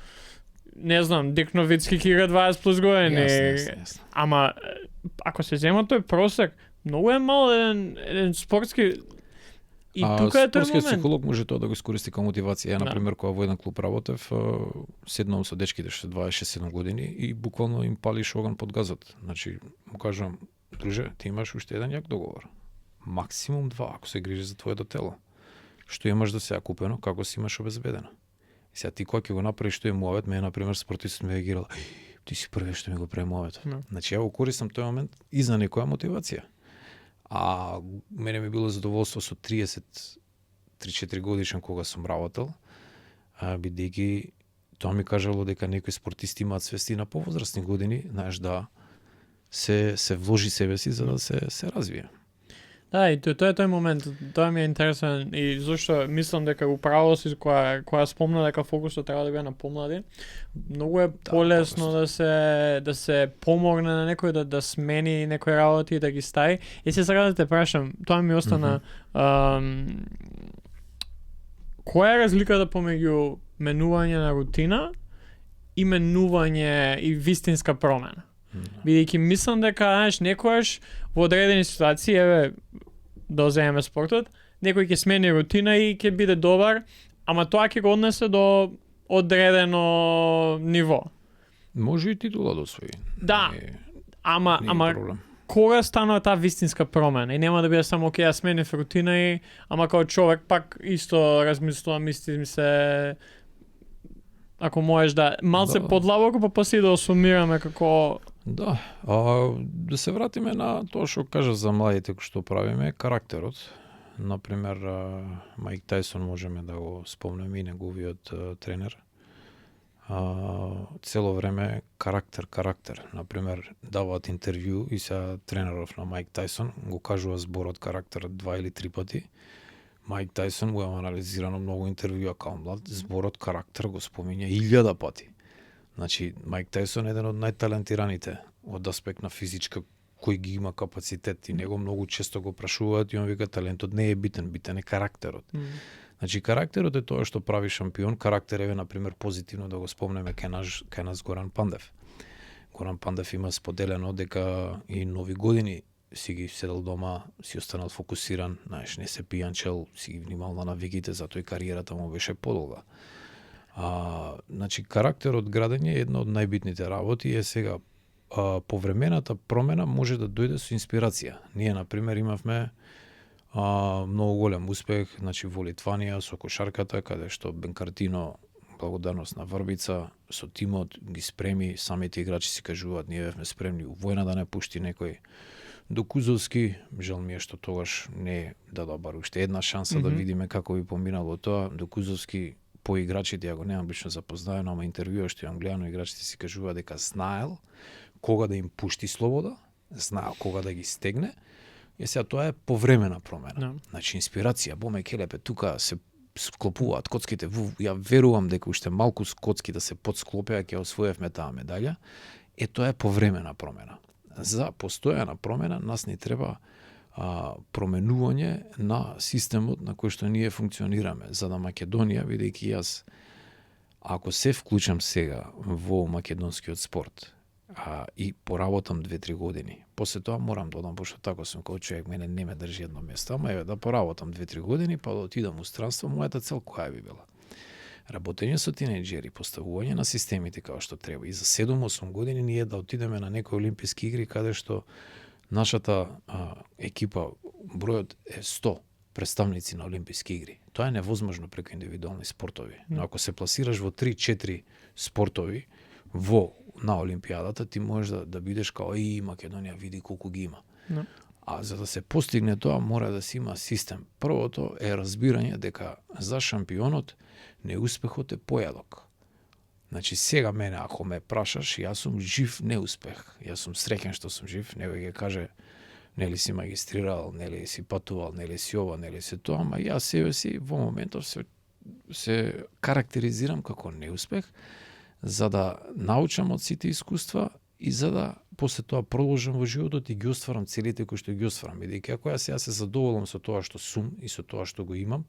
не знам, Дик Новицки ќе игра 20 плюс години. Јасно. Ама ако се зема тој просек, многу е мал еден спортски. И тука е тој момент. Психолог може тоа да го искористи како мотивација. Ја, например, кога во еден клуб работев, седнам со дечките што 26-7 години и буквално им палиш оган под газот. Значи, му кажувам, друже, ти имаш уште еден јак договор. Максимум 2, ако се грижи за твоето тело. Што имаш да се купено, како си имаш обезбедено. И сега ти кога ќе го направиш тој муавет, мене, например, спортистот ми реагирал, ти си првиот што ми го прави муавет. Значи, ја го користам тој момент и за некоја мотивација. А мене ми било задоволство со 3-4 годишен кога сум работел, бидејќи тоа ми кажало дека некои спортисти имаат свести на повозрастни години, знаеш, да се вложи себе си за да се развие. Да, и тоа е тој момент, тоа ми е интересен и зашто мислам дека управо си која спомна дека фокусот треба да биде на помлади, многу е полесно да се помогне на некој да смени некои работи и да ги стави. И се сега да те прашам, тоа ми остана која е разликата помеѓу менување на рутина и менување и вистинска промена? Бидејќи мислам дека, знаеш, некојаш во одредени ситуации, да земеме спортот, некој ќе смени рутина и ќе биде добар, ама тоа ќе го однесе до одредено ниво. Може и титула да освои. Да, ама кога станува таа вистинска промена? И нема да биде само ја сменив рутина и ама како човек пак исто размислувам, ми се ако можеш да малце подлабоко па после да сумираме како да се вратиме на тоа што кажа за младите кои што правиме, карактерот. Например, Майк Тајсон можеме да го спомнеме и неговиот тренер. Цело време карактер. Например, даваат интервју и сега тренеров на Майк Тајсон го кажува зборот карактер 2 или 3 пати. Майк Тајсон го е анализирано многу интервјуа као млад, зборот карактер го спомиња 1000 пати. Значи, Майк Тајсон е еден од најталентираните од аспект на физичка кој ги има капацитет и него многу често го прашуваат и он вика талентот не е битен е карактерот. Значи, карактерот е тоа што прави шампион. Карактер е, например, позитивно да го спомнеме кај нас Горан Пандев. Горан Пандев има споделено дека и нови години си ги седел дома, си останал фокусиран, знаеш, не се пијанчел, си ги внимал на навиките, затоа и кариерата му беше подолга. Значи, карактерот градење е една од најбитните работи, е сега повремената промена може да дојде со инспирација. Ние, например, имавме многу голем успех, значи во Литванија со кошарката, каде што Бенкартино, благодарност на Врбица, со тимот ги спреми, самите играчи си кажуваат, ние бевме спремни у војна да не пушти некој. Докузовски, жал ми е што тогаш не даде бар уште една шанса да видиме како би поминало тоа. Докузовски по играчите, ја го немам лично запознаено, ама интервјуа што имам гледано, играчите си кажува дека знаел кога да им пушти слобода, знаел кога да ги стегне. И сега тоа е повремена промена. Значи инспирација, боме келепе, тука се склопуваат коцките, ја верувам дека уште малку коцки да се подсклопеа ќе освоевме таа медаља. Тоа е повремена промена. За постојана промена нас ни треба променување на системот на кој што ние функционираме, за да Македонија, бидејќи јас ако се вклучам сега во македонскиот спорт и поработам 2-3 години, после тоа морам да одам, пошто тако сум како човек, мене не ме држи едно место, ама да поработам 2-3 години, па да отидам у странство, мојата цел која би била? Работење со тинејџери, поставување на системите како што треба. И за 7-8 години ние да отидеме на некои олимписки игри каде што нашата екипа, бројот е 100 представници на олимписки игри. Тоа е невозможно преку индивидуални спортови. Но ако се пласираш во 3-4 спортови на олимпијадата, ти можеш да бидеш као и Македонија види колку ги има. No. А за да се постигне тоа, мора да се има систем. Првото е разбирање дека за шампионот неуспехот е појадок. Значи сега мене, ако ме прашаш, јас сум жив неуспех. Јас сум среќен што сум жив, некој ќе каже нели си магистрирал, нели си патувал, нели си ова, нели си тоа, ама јас себе си во моментов се карактеризирам како неуспех, за да научам од сите искуства и за да после тоа продолжам во животот и ги остварам целите кои што ги остварам. Бидејќи ако јас се задоволам со тоа што сум и со тоа што го имам,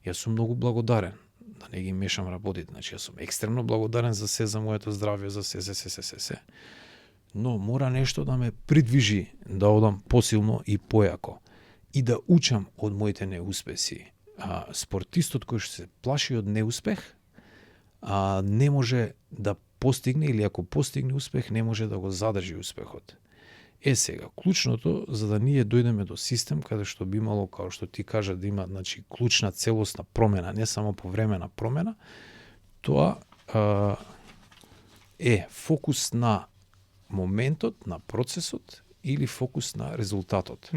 јас сум многу благодарен. Да не ги мешам работите. Значи, јас сум екстремно благодарен за се, за моето здравје, за се. Но мора нешто да ме придвижи да одам посилно и појако и да учам од моите неуспеси. Спортистот кој што се плаши од неуспех, не може да постигне, или ако постигне успех, не може да го задржи успехот. Сега, клучното, за да ние дојдеме до систем каде што би имало, како што ти кажа, да има, значи, клучна целосна промена, не само повремена промена, тоа е фокус на моментот, на процесот или фокус на резултатот.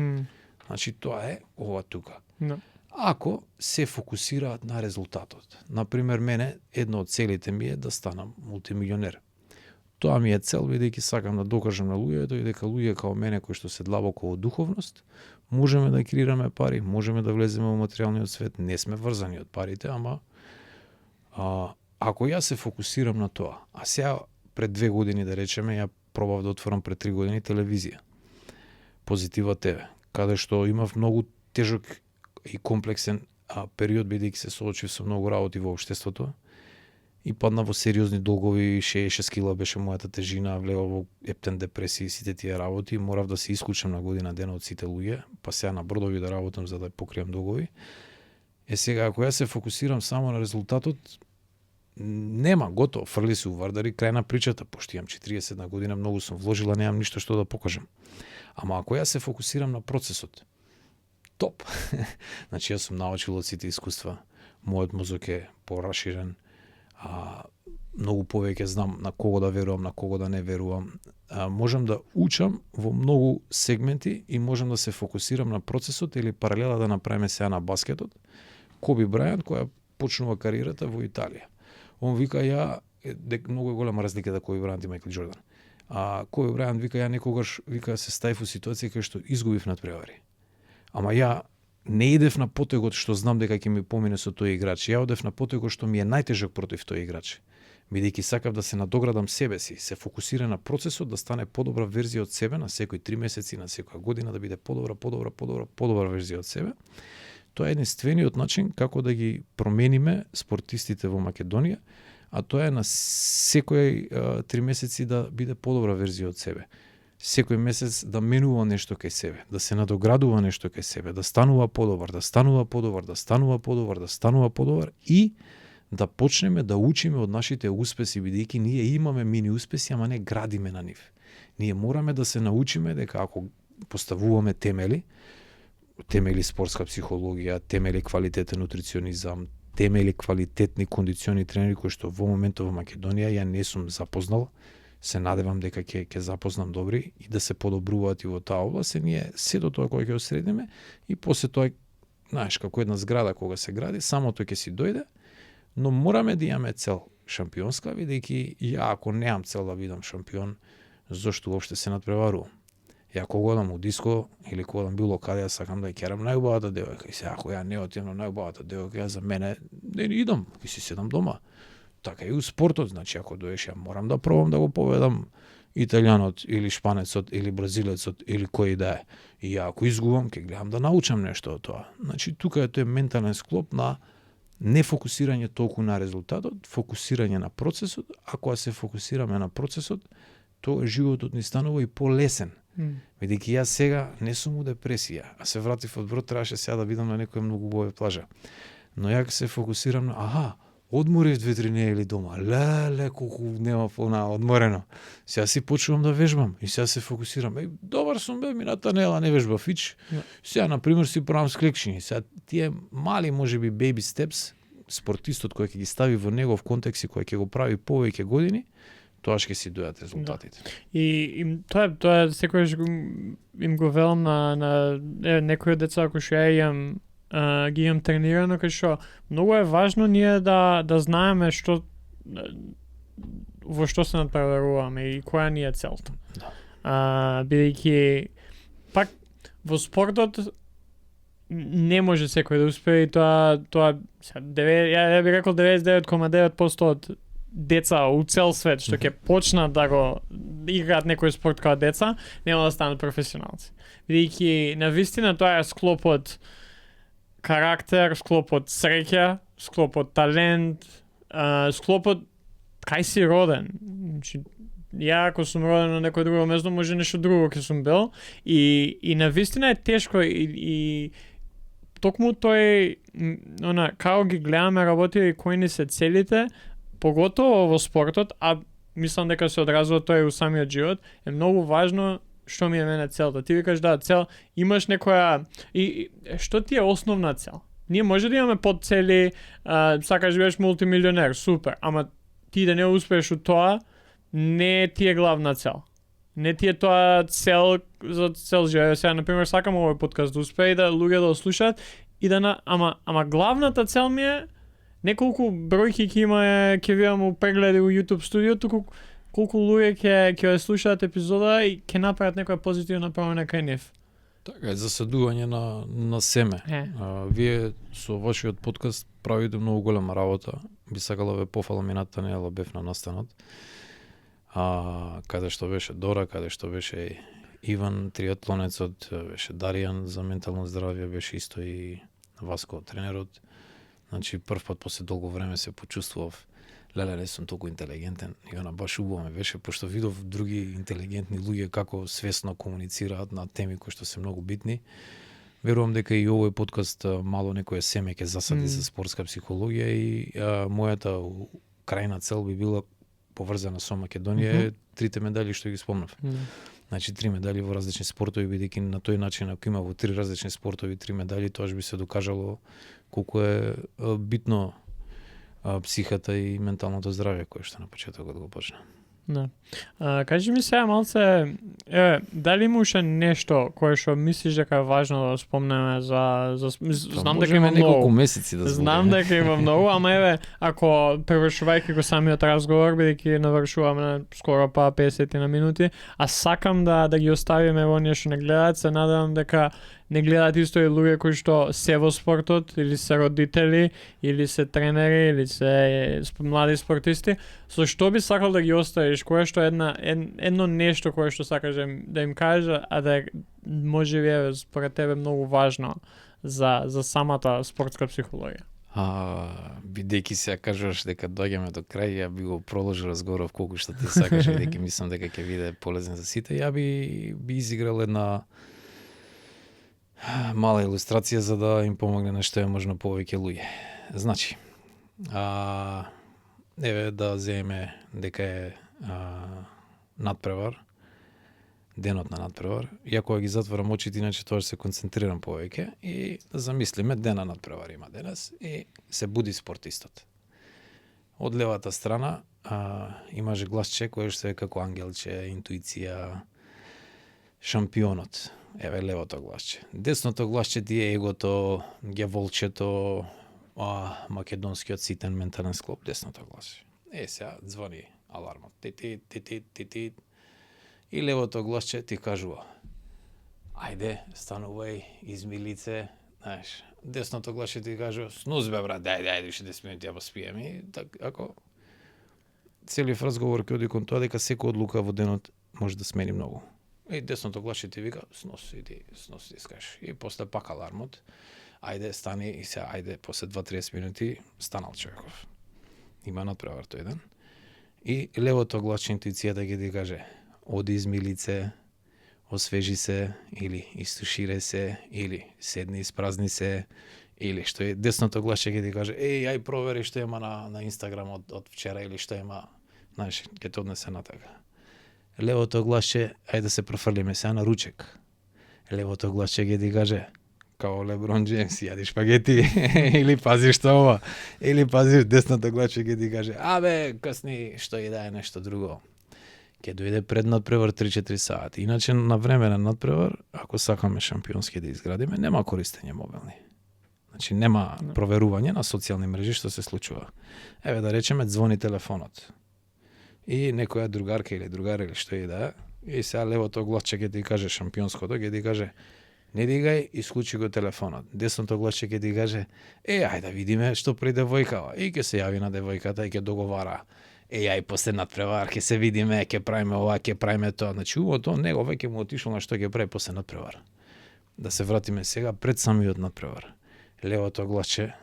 Значи, тоа е ова тука. No. Ако се фокусираат на резултатот. Например, мене, една од целите ми е да станам мултимилионер. Тоа ми е цел, бидејќи сакам да докажам на луѓето и дека луѓе као мене кои што се длабоко во духовност, можеме да креираме пари, можеме да влеземе во материјалниот свет, не сме врзани од парите, ама ако јас се фокусирам на тоа, а сега пред 2 години, да речеме, ја пробав да отворам пред 3 години телевизија, Позитива ТВ, каде што имав многу тежок и комплексен период, бидејќи се соочив со многу работи во општеството и падна во сериозни долгови, 66 кила беше мојата тежина, влегов во ептен депресија и сите тие работи, морав да се исклучам на година дена од сите луѓе, па сега на бродови да работам за да покријам долгови. Сега, ако јас се фокусирам само на резултатот, нема, готово, фрли се увардари, крај на причата, пошто имам 40 на година, многу сум вложила, немам ништо што да покажам. Ама ако јас се фокусирам на процесот, топ. Значи, јас сум научил од сите искуства, мојот мозок е пораширен, многу повеќе знам на кого да верувам, на кого да не верувам. Можам да учам во многу сегменти и можам да се фокусирам на процесот или паралела да направиме сега на баскетот. Коби Брајант, која почнува кариерата во Италија. Он вика многу е голема разликата Коби Брајант и Мајкл Џордан. Коби Брајант вика некогаш се ставив во ситуација кај што изгубив надпревари. Ама ја не идев на потегот што знам дека ќе ми помине со тој играч. Ја одев на потегот што ми е најтежок против тој играч. Бидејќи сакав да се надоградам себе си, се фокусира на процесот да стане подобра верзија од себе на секои 3 месеци, на секоја година да биде подобра верзија од себе. Тоа е единствениот начин како да ги промениме спортистите во Македонија, а тоа е на секои 3 месеци да биде подобра верзија од себе. Секој месец да менува нешто кај себе, да се надоградува нешто кај себе, да станува подобар и да почнеме да учиме од нашите успеси, бидејќи ние имаме мини успеси, ама не градиме на нив. Ние мораме да се научиме дека ако поставуваме темели спортска психологија, темели квалитетен нутриционизам, темели квалитетни кондициони тренери кои што во моментот во Македонија ја не сум запознал, се надевам дека ќе запознам добри и да се подобруваат и во таа област, ние сето тоа кога ќе осредиме и после тоа, знаеш, како една зграда кога се гради, само тој ќе си дојде, но мораме да имаме цел шампионска, бидејќи ја ако неам цел да бидам шампион, зошто уопште се надпреварувам? Ја кога одам у диско или кога одам било каде, сакам да ја керам најубавата девојка. И сега ако ја не отидам на најубавата девојка, за мене не идам, ќе си седам дома. Така и у спортот, значи ако доеш ја морам да пробам да го победам италијанот или шпанецот или бразилецот или кој да е. И ја ако изгубам, ќе гледам да научам нешто од тоа. Значи тука е тој ментален склоп на не фокусирање толку на резултатот, фокусирање на процесот. Ако се фокусираме на процесот, тоа животот ни станува и полесен. Бидејќи јас сега не сум у депресија, а се вратив од Брод, требаше сега да видам на некоја многу убава плажа. Но ја се фокусирам на одморив 2-3 недели дома. Леле, колку нема одморено. Сега си почнувам да вежбам и сега се фокусирам. Добар сум бе, мината недела не вежбав ич. Сега на пример си правам склекшини. Сега тие мали можеби baby steps, спортистот кој ќе ги стави во негов контекст и кој ќе го прави повеќе години, тоа ќе си дојдат резултатите. И тоа секогаш им го велам на некои деца кои што ја ги имам тренирано, кај што многу е важно ние да знаеме што во што се надпреваруваме и која ни е целта. Бидејќи пак во спортот не може секој да успее и тоа ја би рекол 99,9% од деца у цел свет што ќе почнат да го играат некој спорт као деца, нема да станат професионалци. Бидејќи навистина тоа е склоп од карактер, склоп од среќа, склоп од талент, склоп од кај си роден. Значи, ја ако сум роден на некој друго место, може нешто друго ќе сум бил и навистина е тешко и токму тој како ги гледаме работи и кои ни се целите, поготово во спортот, а мислам дека се одразува тоа и у самиот живот, е многу важно што ми е мене целта. Ти викаш цел, имаш некоја и што ти е основна цел? Ние може да имаме подцели, сакаш да бидеш мултимилионер, супер, ама ти да не успееш у тоа, не ти е главна цел. Не ти е тоа цел за цел живот. Сега на пример сакам овој подкаст да успее да луѓе да слушаат и ама главната цел ми е неколку бројки ќе видам у прегледи у YouTube студиото, колку луѓе ќе слушаат епизода и ќе направат некоја позитивна промена кај нив. Така е, засадување на семе. Вие со вашиот подкаст правите многу голема работа. Би сакала ве пофалам минатата недела бев на настанот. Каде што беше Дора, каде што беше Иван, триатлонецот, беше Даријан за ментално здравје, беше исто и Васко, тренерот. Значи, прв пат после долго време се почувствував, леле, не сум толку интелигентен. И она баш убаво ме беше, пошто видов други интелигентни луѓе како свесно комуницираат на теми кои што се многу битни. Верувам дека и овој подкаст мало некоја семе ќе засади за спортска психологија и мојата крајна цел би била поврзана со Македонија, трите медали што ги спомнав. Значи 3 медали во различни спортови, бидејќи на тој начин ако има во 3 различни спортови 3 медали, тоа би се докажало колку е битно психата и менталното здравје кое што на почетокот го почна. Да. Кажи ми сега малце, дали има уште нешто кое што мислиш дека е важно да спомнеме за знам дека има неколку месеци да знам дека има многу, ама ако превршувајќи го самиот разговор, бидејќи навршуваме скоро па 50 на минути, а сакам да ги оставиме во оние што не гледаат, се надевам дека не гледаат исто и луѓе кои што се во спортот, или се родители, или се тренери, или се млади спортисти. Со што би сакал да ги оставиш? Кое што едно нешто кое што сакаш да им кажа, а да може би според тебе многу важно за самата спортска психологија? Бидејќи се кажуваш дека доаѓаме до крај, ја би го проложил разговоров колку што ти сакаш, бидејќи мислам дека ќе биде полезен за сите. Ја би изиграл една мала илустрација за да им помогне на што е можно повеќе луѓе. Значи, еве да земеме дека е надпревар, денот на надпревар. Ја кога ги затворам очите, иначе тоа се концентрирам повеќе и да замислиме дена надпревар има денес и се буди спортистот. Од левата страна имаше гласче кој што е како ангелче, интуиција, шампионот. Еве левото гласче. Десното гласче ти е егото, ѓаволчето, македонскиот ситен ментален склоп, десното гласче. Сега звони алармот. Ти. И левото гласче ти кажува: ајде, станувај, изми лице, знаеш. Десното гласче ти кажува: снуз бе брат, дај, уште 10 минути ја поспием. И так, ако целиот разговор ќе оди кон тоа дека секоја одлука во денот може да смени многу. И десното гласче ти вика: сноси, искаш. И после пак алармот. Ајде, стани и се, ајде, после 2-30 минути станал човеков. Има надпревар тој ден. И левото гласче интуицијата ќе ти каже: оди изми лице, освежи се, или истуширај се, или седни, испразни се, Или што е десното гласче ќе ти каже, ај провери што има на Инстаграм од вчера или што има, знаеш, ќе те однесе натака. Левото гласче, ајде да се профрлиме сега на ручек. Левото гласче ќе ти каже, као Леброн Джеймс, јади шпагети, или пазиш што ова, или пазиш десното гласче ќе ти каже, касни, што и да е нешто друго. Ќе дојде пред надпревар 3-4 сати. Иначе на време на надпревар, ако сакаме шампионски да изградиме, нема користење мобилни. Значи нема проверување на социјални мрежи што се случува. Еве да речеме звони телефонот. И некоја другарка или другар или што и да е, и сега левото гласче ќе ти каже шампионското, ќе ти каже не дигај, исклучи го телефонот. Десното гласче ќе ти каже ајде да видиме што при девојкава. И ќе се јави на девојката и ќе договара. Ај после надпревар ќе се видиме, ќе правиме ова, ќе правиме тоа. Значи увото него веќе му отишло на што ќе прави после надпревар. Да се вратиме сега пред самиот надпревар. Левото гласче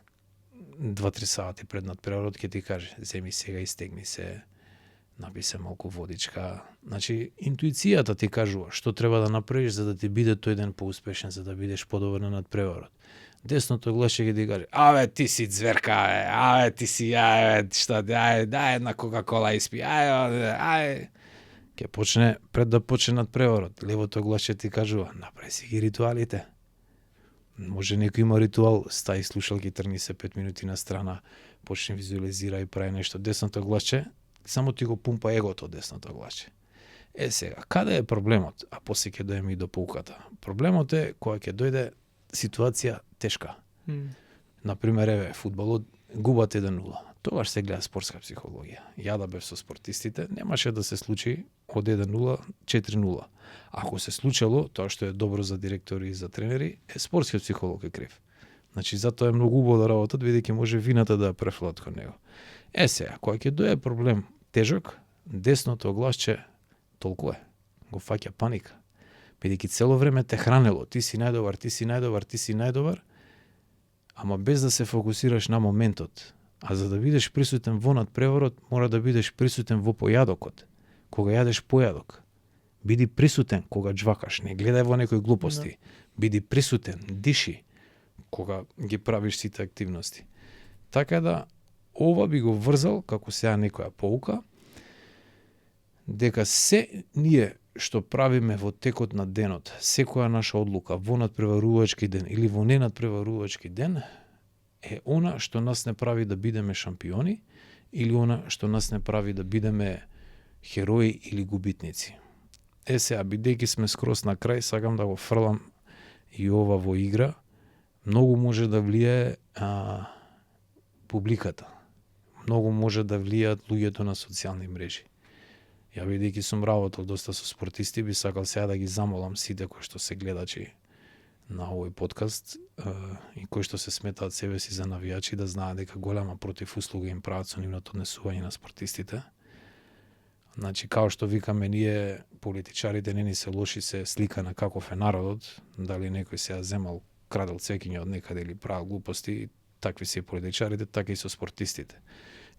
2-3 сати пред надпреварот ќе ти каже земи сега истегни се, напи се малку водичка. Значи интуицијата ти кажува што треба да направиш за да ти биде тој ден поуспешен, за да бидеш подобар на надпреварот. Десното гласче ќе ти каже, ти си цверка, ти си, што, дај една Кока-кола испи, Ќе почне, пред да почне надпреварот, левото гласче ти кажува, направи си ги ритуалите. Може некој има ритуал, стаи слушалки, трни се 5 минути на страна, почне визуализира и прави нешто. Десното гласче, само ти го пумпа егото десното гласче. Сега, каде е проблемот? А после ќе дојдеме и до поуката. Проблемот е кога ќе дојде ситуација тешка. Например, еве, фудбалот губат 1-0. Тогаш се гледа спортска психологија. Ја да бев со спортистите, немаше да се случи од 1-0, 4-0. Ако се случило, тоа што е добро за директори и за тренери, е спортскиот психолог е крив. Значи, затоа е многу убаво да работат, бидејќи може вината да ја префрлат кон него. Сега, кога ќе дојде проблем тежок, десното гласче толку е. Го фаќа паника. Бидејќи цело време те хранело, ти си најдобар, ти си најдобар, ти си најдобар, ама без да се фокусираш на моментот. А за да бидеш присутен во надпреварот, мора да бидеш присутен во појадокот. Кога јадеш појадок, биди присутен кога джвакаш, не гледај во некои глупости. Биди присутен, диши кога ги правиш сите активности. Така да, ова би го врзал, како сега некоја поука, дека се ние што правиме во текот на денот, секоја наша одлука во надпреварувачки ден или во ненадпреварувачки ден, е она што нас не прави да бидеме шампиони или она што нас не прави да бидеме херои или губитници. Сега, бидејќи сме скроз на крај, сакам да го фрлам и ова во игра. Многу може да влијае публиката. Многу може да влијаат луѓето на социјални мрежи. Ја бидејќи сум работел доста со спортисти, би сакал сега да ги замолам сите кои што се гледачи на овој подкаст и кои што се сметаат себе си за навијачи, да знаат дека голема противуслуга им прават со нивното однесување на спортистите. Значи, као што викаме ние, политичарите не ни се лоши, се слика на каков е народот, дали некој се земал, крадел цекиња од некаде или правил глупости, такви се и политичарите, така и со спортистите.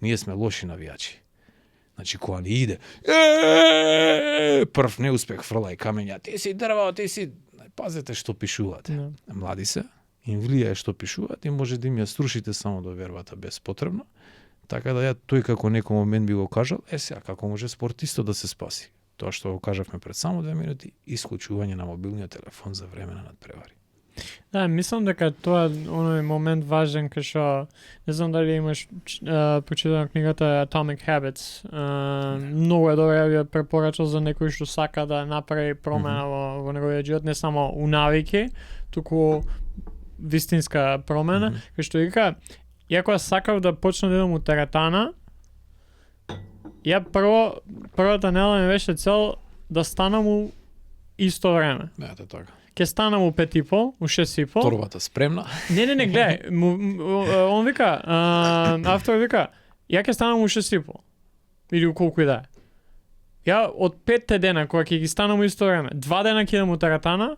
Ние сме лоши навијачи. Значи, кога ни иде, прв неуспех, фрлај камења, ти си дрво, ти си... Пазете што пишувате. Млади се, им влијае што пишуваат и може да им ја срушите само довербата беспотребно. Така да ја тој како некој момент би го кажал, сега како може спортистот да се спаси. Тоа што го кажавме пред само 2 минути, исклучување на мобилниот телефон за време на надпревари. Да, мислам дека тоа оној момент важен кај што не знам дали имаш прочитана книгата Atomic Habits. Многу е добра, ја препорачал за некој што сака да направи промена во неговиот живот, не само у навики, туку вистинска промена, кај што вика, ја кога сакав да почнам да идам у теретана, ја првата недела ми беше цел да станам у исто време. Да, така. Ке станам у 5:30, у 6:30. Торбата спремна. Не, гледај, он вика, автор вика, ја ке станам у 6:30. Или у колку и да е. Ја од 5 дена кога ќе ги станам у исто време, 2 дена ќе идам у теретана,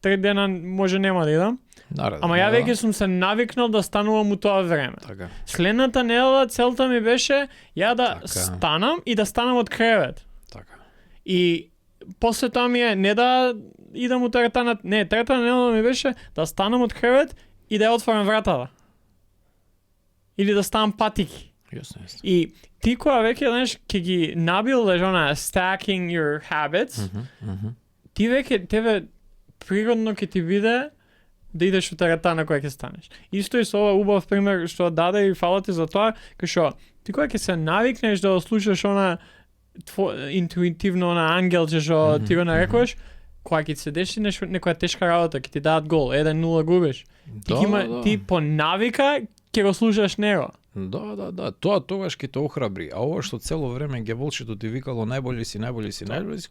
3 дена може нема да идам. Ама ја веќе сум се навикнал да станувам у тоа време. Така. Следната недела целта ми беше ја да станам и да станам од кревет. Така. И после тоа ми е не да идам у теретана, не, теретана недела ми беше да станам од кревет и да ја отворам вратата. Или да ставам патики. Јасно. И ти кога веќе, знаеш, ќе ги набилдеш она stacking your habits, ти веќе тебе природно ќе ти биде да идеш у теретана која ќе станеш. Исто и со ова убав пример што даде и фала ти за тоа, кај што ти кога ќе се навикнеш да слушаш она интуитивно она ангелче што ти го нарекуваш, кога ќе се деси некоја тешка работа, ќе ти дадат гол, 1-0 губиш. Ти по навика ќе го слушаш него. Да. Тоа тогаш ќе те охрабри, а ова што цело време геволчето ти викало најбољи си,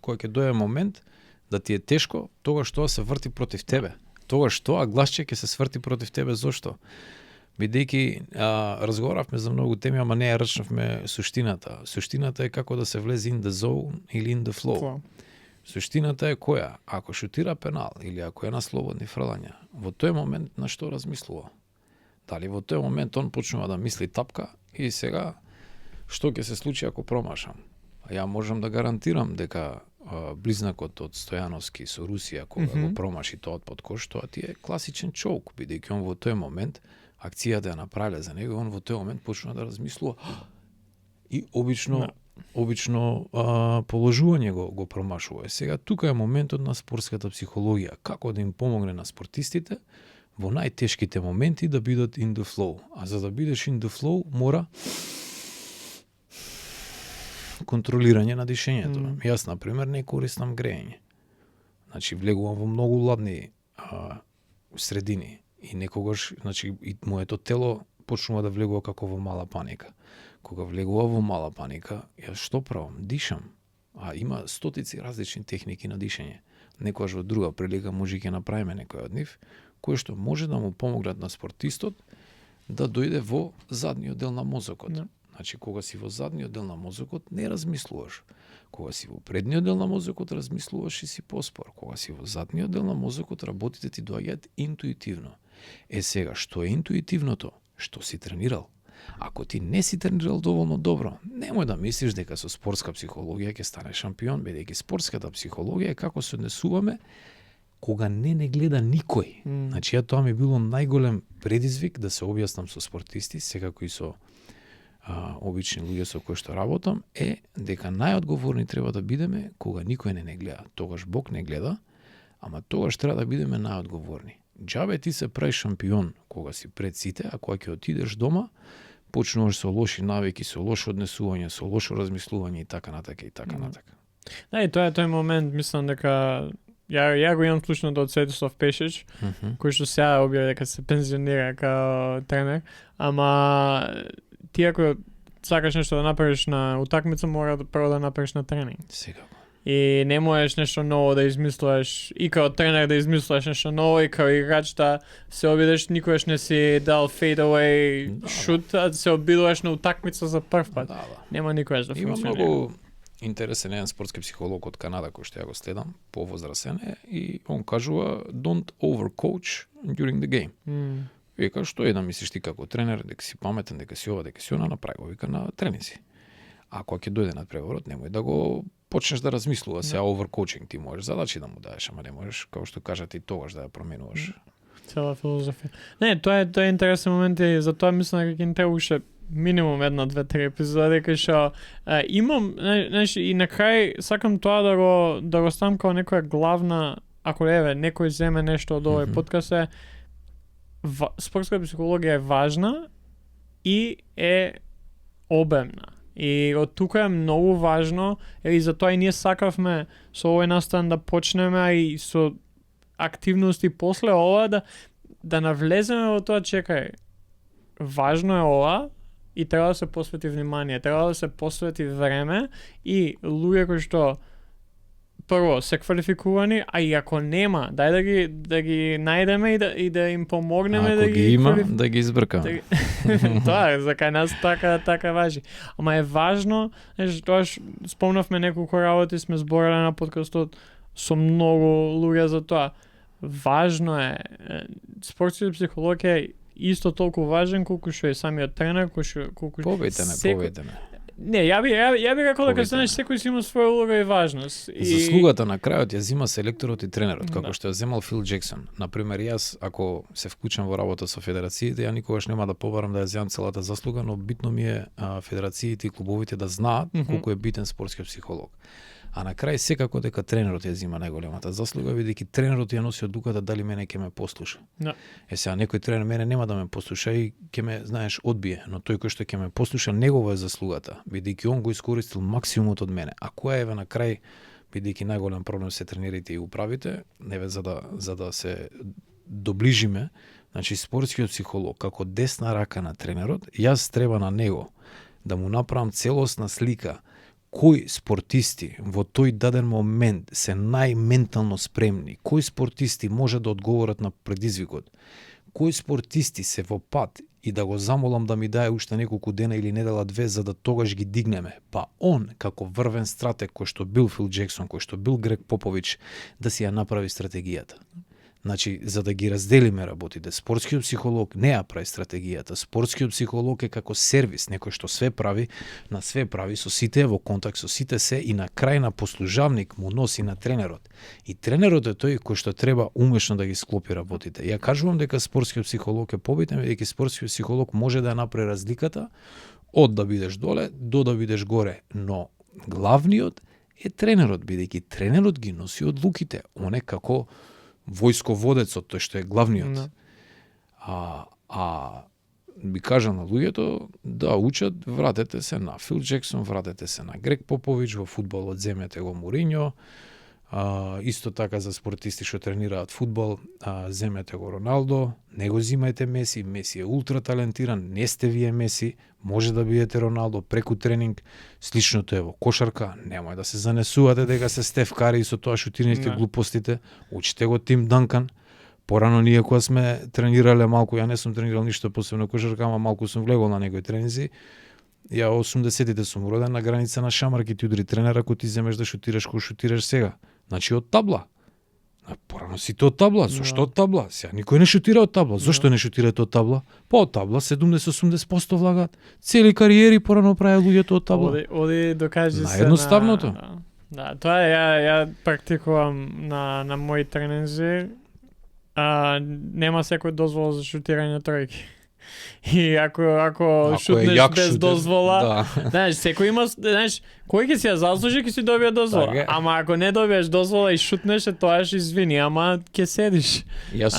кога ќе дојде момент да ти е тешко, тогаш тоа се врти против тебе. Тогаш тоа гласче ќе се сврти против тебе. Зошто? Бидејќи разговаравме за многу теми, ама не ја рачнавме суштината. Суштината е како да се влезе in the zone или in the flow. Суштината е која? Ако шутира пенал или ако е на слободни фрлања, во тој момент на што размислува? Дали во тој момент он почнува да мисли тапка и сега што ќе се случи ако промашам? Ја можам да гарантирам дека близнакот од Стојановски со Русија кога го промаши тоа од подкош, тоа ти е класичен чоук, бидејќи он во тој момент акцијата ја направиле за него, он во тој момент почнува да размислува и обично положување го промашува. Сега тука е моментот на спортската психологија, како да им помогне на спортистите во најтешките моменти да бидат in the flow. А за да бидеш in the flow мора контролирање на дишењето. Јас, например, не користам грејење. Значи, влегувам во многу ладни средини и некогаш, значи, и моето тело почнува да влегува како во мала паника. Кога влегува во мала паника, јас што правам? Дишам. А има стотици различни техники на дишење. Некогаш во друга прилика може ќе направиме некој од нив, кои што може да му помогнат на спортистот да дојде во задниот дел на мозокот. Значи, кога си во задниот дел на мозокот, не размислуваш. Кога си во предниот дел на мозокот, размислуваш и си поспор. Кога си во задниот дел на мозокот, работите ти доаѓаат интуитивно. Сега, што е интуитивното? Што си тренирал? Ако ти не си тренирал доволно добро, немој да мислиш дека со спортска психологија ќе станеш шампион, бидејќи спортската психологија е како се однесуваме кога не гледа никој. Значи, тоа ми било најголем предизвик да се објаснам со спортисти, секако и со обични луѓе со кои што работам, е дека најодговорни треба да бидеме кога никој не гледа. Тогаш Бог не гледа, ама тогаш треба да бидеме најодговорни. Џабе ти се прави шампион кога си пред сите, а кога ќе отидеш дома, почнуваш со лоши навики, со лошо однесување, со лошо размислување и така натака и така натака. Да, и тоа е тој момент, мислам дека ја го имам слушнато од Светослав Пешич, кој што сега објави дека се пензионира као тренер, ама ти ако сакаш нешто да направиш на утакмица, мора прво да направиш на тренинг. Секако. И не можеш нешто ново да измислуваш, и као тренер да измислуваш нешто ново, и као играч да се обидеш, никогаш не си дал fade away шут, а да се обидуваш на утакмица за прв пат. Нема никогаш да функционира. Има многу интересен еден спортски психолог од Канада кој што ја го следам, повозрасен е, и он кажува don't overcoach during the game. Вика, што е да мислиш ти како тренер, дека си паметен, дека си ова, дека си она, направи го, вика, на тренинзи. А кога ќе дојде на преворот, немој да го почнеш да размислува, сега оверкоучинг ти можеш задачи да му даеш, ама не можеш, како што кажат и тогаш да ја променуваш. Цела филозофија. Не, тоа е интересен момент и затоа мислам дека ќе требаше минимум 1-2-3 епизоди, кај што имам, знаеш, и на крај сакам тоа да го ставам како некоја главна, ако некој земе нешто од овој подкаст е спортска психологија е важна и е обемна. И од тука е многу важно, и затоа и ние сакавме со овој настан да почнеме и со активности после ова да навлеземе во тоа, чекај, важно е ова и треба да се посвети внимание, треба да се посвети време и луѓе кои што прво се квалификувани, а и ако нема, дај да ги најдеме и да им помогнеме да ги има, да ги избркаме. Тоа е, за кај нас така важи. Ама е важно, тоа спомнавме неколку работи, сме збореле на подкастот со многу луѓе за тоа. Важно е, спортската психологија е исто толку важен колку што е самиот тренер, колку Повеќе. Не, ја би рекол дека Повеќе. знаеш секој си има своја улога и важност. И Заслугата на крајот ја зима селекторот и тренерот, како Да. што ја земал Фил Джексон. Например, јас ако се вклучам во работа со федерациите, ја никогаш нема да побарам да ја земам целата заслуга, но битно ми е федерациите и клубовите да знаат колку е битен спортскиот психолог. А на крај секако дека тренерот ја зима најголемата заслуга, бидејќи тренерот ја носи одлуката дали мене ќе ме послуша. Да. Сега некој тренер мене нема да ме послуша и ќе ме, знаеш, одбие, но тој кој што ќе ме послуша, негова е заслугата, бидејќи он го искористил максимумот од мене. А која еве на крај, бидејќи најголем проблем се тренерите и управите, еве за да се доближиме, значи спортскиот психолог како десна рака на тренерот, јас треба на него да му направам целосна слика кои спортисти во тој даден момент се најментално спремни, кои спортисти може да одговорат на предизвикот, кои спортисти се во пат и да го замолам да ми даде уште неколку дена или недела две за да тогаш ги дигнеме. Па он, како врвен стратег кој што бил Фил Джексон, кој што бил Грег Попович, да си ја направи стратегијата. Значи, за да ги разделиме работите, спортскиот психолог не ја прави стратегијата. Спортскиот психолог е како сервис, некој што све прави, на све прави, со сите е во контакт со сите се и на крај на послужавник му носи на тренерот. И тренерот е тој кој што треба умешно да ги склопи работите. Ја кажувам дека спортскиот психолог е побитен, бидејќи спортскиот психолог може да ја направи разликата од да бидеш доле до да бидеш горе, но главниот е тренерот, бидејќи тренерот ги носи одлуките. Он е како војсководецот, тој што е главниот. Да. Би кажам на луѓето да учат, вратете се на Фил Джексон, вратете се на Грег Попович, во фудбалот земете го Мориньо, исто така за спортисти што тренираат фудбал, земете го Роналдо, не го зимајте Меси, Меси е ултра талентиран, не сте вие Меси, може да бидете Роналдо преку тренинг, сличното е во кошарка, немој да се занесувате дека се Стеф Кари и со тоа шутираните Да. глупостите, учите го Тим Данкан. Порано ние кога сме тренирале малку, ја не сум тренирал ништо посебно кошарка, ама малку сум влегол на некои тренинзи. Ја 80-тите сум роден на граница на шамарки, ти удри тренера кој ти земеш да шутираш кој шутираш сега. Значи од табла. Порано сите од табла, зошто од табла? Сега никој не шутира од табла. Зошто не шутираат од табла? Па од табла 70-80% влагаат. Цели кариери порано правеа луѓето од табла. Оди докажи се Наедноставното. Да, тоа е, ја практикувам на мои тренинзи. Нема секој дозвола за шутирање тројки. И ако шутнеш без дозвола, да. знаеш, секој има, знаеш, кој ќе си ја заслужи, ќе си добие дозвола. Така е. Ама ако не добиеш дозвола и шутнеш, тоа ќе извини, ама ќе седиш. Јас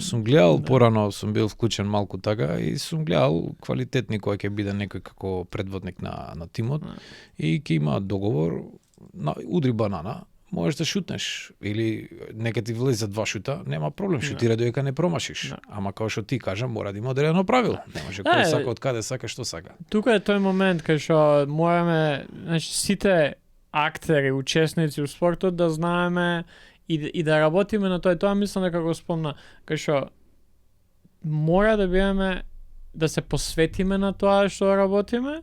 сум гледал порано, сум бил вклучен малку така и сум гледал квалитетни кој ќе биде некој како предводник на тимот и ќе има договор на удри банана, можеш да шутнеш или нека ти влезе два шута, нема проблем, шутира додека не промашиш. Ама како што ти кажам, мора да има одредено правило. Не може кој сака од каде сака што сака. Тука е тој момент кај што мораме, значи сите актери, учесници у спортот да знаеме и да работиме на тоа. Тоа мислам дека го спомна, кај што мора да бидеме, да се посветиме на тоа што работиме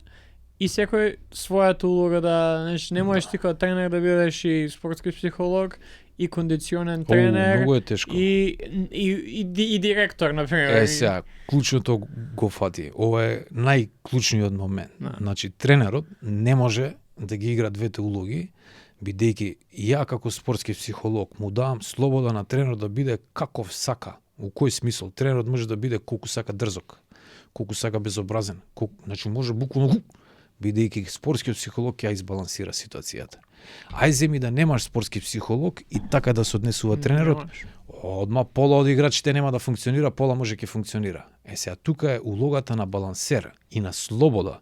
и секој својата улога да, знаеш, не можеш ти како тренер да бидеш и спортски психолог и кондиционен тренер Многу е тешко. и директор, например. Сега, клучното го фати. Ова е најклучниот момент. Значи, тренерот не може да ги игра двете улоги, бидејќи ја како спортски психолог му давам слобода на тренерот да биде каков сака. У кој смисол? Тренерот може да биде колку сака дрзок, колку сака безобразен, значи може буквално, бидејќи спортскиот психолог ќе ја избалансира ситуацијата. Ај земи да немаш спортски психолог и така да се однесува тренерот, одма пола од играчите нема да функционира, пола може ќе функционира. Сега тука е улогата на балансер и на слобода.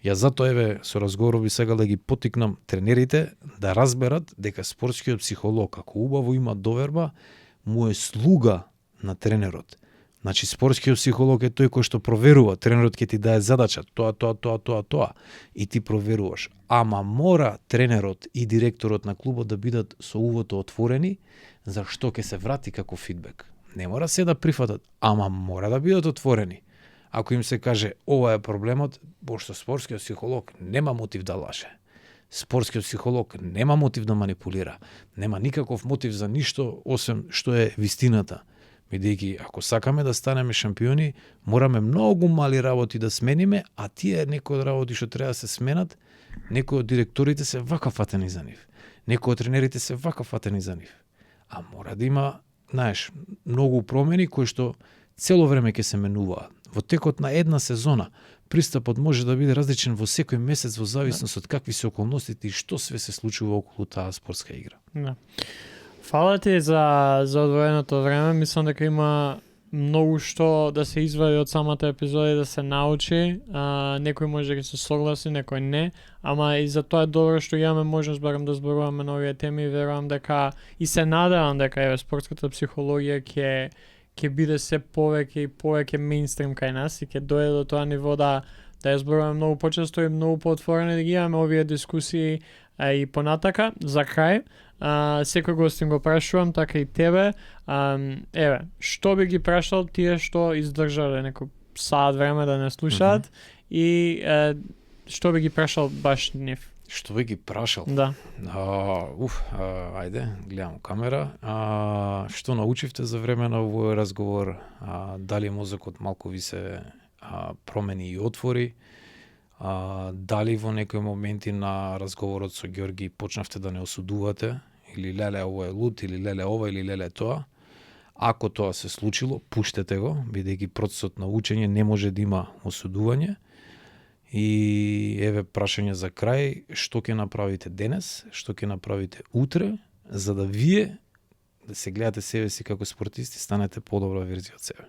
Ја затоа еве со разговор би сакал да ги поттикнам тренерите да разберат дека спортскиот психолог ако убаво има доверба, му е слуга на тренерот. Значи спортскиот психолог е тој кој што проверува, тренерот ќе ти даде задача, тоа и ти проверуваш. Ама мора тренерот и директорот на клубот да бидат со увото отворени за што ќе се врати како фидбек. Не мора се да прифатат, ама мора да бидат отворени. Ако им се каже ова е проблемот, пошто спортскиот психолог нема мотив да лаже. Спортскиот психолог нема мотив да манипулира. Нема никаков мотив за ништо освен што е вистината. Бидејќи ако сакаме да станеме шампиони, мораме многу мали работи да смениме, а тие некои од работи што треба да се сменат, некои од директорите се вака фатени за нив. Некои од тренерите се вака фатени за нив. А мора да има, знаеш, многу промени кои што цело време ќе се менуваат. Во текот на една сезона, пристапот може да биде различен во секој месец во зависност од какви се околностите и што све се случува околу таа спортска игра. Да. Фала ти за одвоеното време. Мислам дека има многу што да се извади од самата епизода и да се научи. Некој може да се согласи, некој не. Ама и за тоа е добро што имаме можност барем да зборуваме на овие теми и верувам дека и се надевам дека спортската психологија ќе биде се повеќе и повеќе мејнстрим кај нас и ќе дојде до тоа ниво да ја зборуваме многу почесто и многу поотворено да ги имаме овие дискусии и понатака. За крај, секој гостин го прашувам, така и тебе. Еве, што би ги прашал тие што издржале некој саат време да не слушаат и што би ги прашал баш нив? Што би ги прашал? Да. Ајде, гледам камера. Што научивте за време на овој разговор? Дали мозокот малку ви се промени и отвори? Дали во некои моменти на разговорот со Ѓорги почнавте да не осудувате? Или леле ово е луд, или леле ова, или леле тоа? Ако тоа се случило, пуштете го, бидејќи процесот на учење не може да има осудување. И еве прашање за крај, што ќе направите денес, што ќе направите утре, за да вие да се гледате себе си како спортисти, станете подобра верзија од себе.